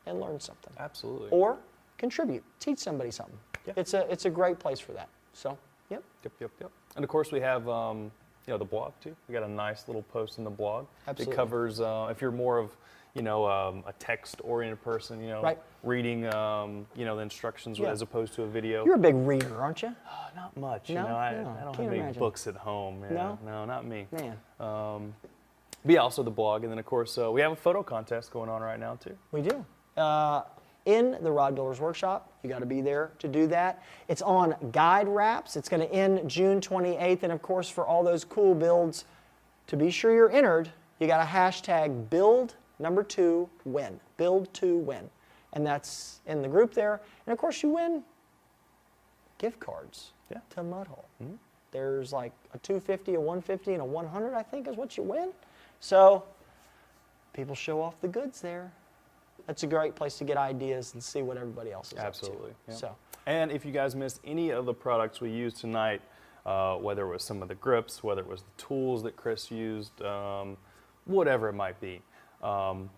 [SPEAKER 1] and learn something?
[SPEAKER 2] Absolutely.
[SPEAKER 1] Or contribute, teach somebody something.
[SPEAKER 2] Yeah.
[SPEAKER 1] It's a great place for that. So, yep.
[SPEAKER 2] Yep. And of course we have the blog too. We got a nice little post in the blog.
[SPEAKER 1] Absolutely.
[SPEAKER 2] It covers if you're more of a text-oriented person,
[SPEAKER 1] Right.
[SPEAKER 2] reading the instructions
[SPEAKER 1] Yeah.
[SPEAKER 2] as opposed to a video.
[SPEAKER 1] You're a big reader, aren't you?
[SPEAKER 2] Not much.
[SPEAKER 1] No?
[SPEAKER 2] I
[SPEAKER 1] No,
[SPEAKER 2] don't
[SPEAKER 1] can't
[SPEAKER 2] have any
[SPEAKER 1] imagine.
[SPEAKER 2] books at home. Yeah,
[SPEAKER 1] No?
[SPEAKER 2] No, not me.
[SPEAKER 1] Man,
[SPEAKER 2] But yeah, also the blog, and then of course we have a photo contest going on right now too.
[SPEAKER 1] we do. In the Rod Builders Workshop, you got to be there to do that. It's on guide wraps. It's going to end June 28th, and of course, for all those cool builds, to be sure you're entered, you got to hashtag build2win. Build2win, and that's in the group there. And of course, you win gift cards to Mudhole.
[SPEAKER 2] Mm-hmm.
[SPEAKER 1] There's like a $250, a $150, and a $100, I think, is what you win. So people show off the goods there. That's a great place to get ideas and see what everybody else is
[SPEAKER 2] Absolutely.
[SPEAKER 1] up to.
[SPEAKER 2] Yeah.
[SPEAKER 1] So,
[SPEAKER 2] And if you guys missed any of the products we used tonight, whether it was some of the grips, whether it was the tools that Chris used, whatever it might be,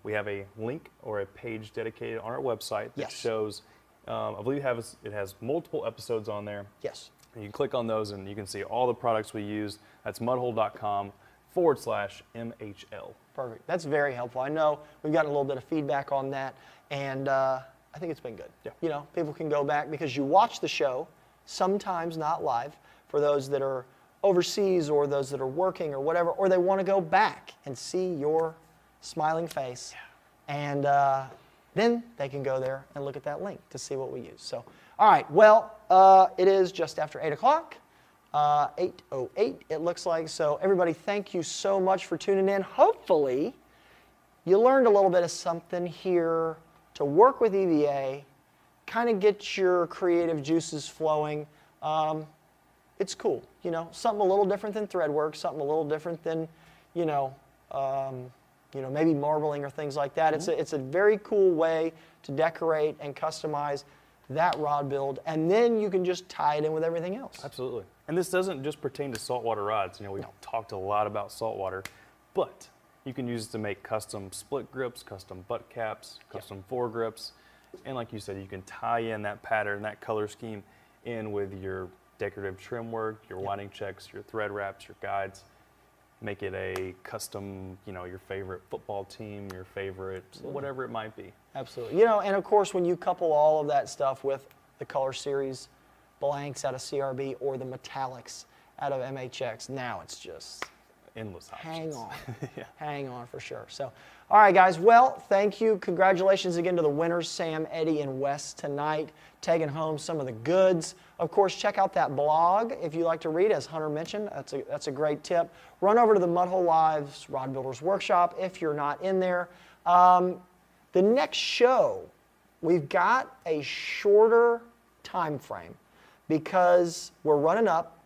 [SPEAKER 2] we have a link or a page dedicated on our website that shows, I believe it has multiple episodes on there.
[SPEAKER 1] yes.
[SPEAKER 2] And you click on those and you can see all the products we used. That's mudhole.com/MHL.
[SPEAKER 1] Perfect. That's very helpful. I know we've gotten a little bit of feedback on that, and I think it's been good.
[SPEAKER 2] Yeah.
[SPEAKER 1] People can go back because you watch the show, sometimes not live, for those that are overseas or those that are working or whatever, or they want to go back and see your smiling face, and then they can go there and look at that link to see what we use. So, all right, well, it is just after 8 o'clock. 8:08 it looks like. So everybody, thank you so much for tuning in. Hopefully you learned a little bit of something here to work with EVA, kind of get your creative juices flowing. It's cool, something a little different than thread work, something a little different than, maybe marbling or things like that.
[SPEAKER 2] Mm-hmm.
[SPEAKER 1] It's a very cool way to decorate and customize that rod build, and then you can just tie it in with everything else.
[SPEAKER 2] Absolutely. And this doesn't just pertain to saltwater rods. We've talked a lot about saltwater, but you can use it to make custom split grips, custom butt caps, custom foregrips, and like you said, you can tie in that pattern, that color scheme in with your decorative trim work, your winding checks, your thread wraps, your guides. Make it a custom, your favorite football team, your favorite, whatever it might be.
[SPEAKER 1] Absolutely. And of course, when you couple all of that stuff with the color series blanks out of CRB or the metallics out of MHX. Now it's just
[SPEAKER 2] Endless options.
[SPEAKER 1] hang on.
[SPEAKER 2] Yeah.
[SPEAKER 1] Hang on for sure. So, all right, guys. Well, thank you. Congratulations again to the winners, Sam, Eddie, and Wes tonight, taking home some of the goods. Of course, check out that blog if you like to read, as Hunter mentioned. That's a great tip. Run over to the Mudhole Lives Rod Builders Workshop if you're not in there. The next show, we've got a shorter time frame because we're running up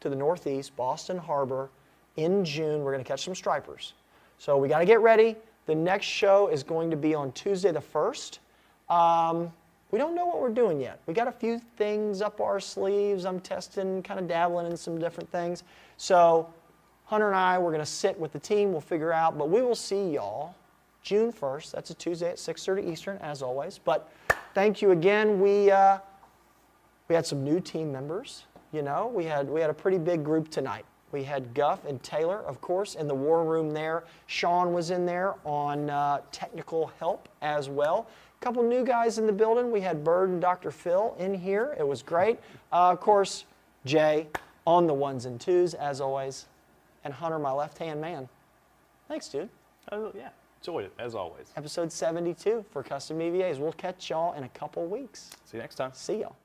[SPEAKER 1] to the Northeast, Boston Harbor, in June. We're going to catch some stripers. So we got to get ready. The next show is going to be on Tuesday the 1st. We don't know what we're doing yet. We got a few things up our sleeves. I'm testing, kind of dabbling in some different things. So Hunter and I, we're going to sit with the team. We'll figure out. But we will see y'all June 1st. That's a Tuesday at 6:30 Eastern, as always. But thank you again. We had some new team members. You know, we had a pretty big group tonight. We had Guff and Taylor, of course, in the war room there. Sean was in there on technical help as well. A couple new guys in the building. We had Bird and Dr. Phil in here. It was great. Of course, Jay on the ones and twos, as always. And Hunter, my left-hand man. Thanks, dude.
[SPEAKER 2] Oh, yeah. Enjoyed it, as always.
[SPEAKER 1] Episode 72 for Custom EVAs. We'll catch y'all in a couple weeks.
[SPEAKER 2] See you next time.
[SPEAKER 1] See y'all.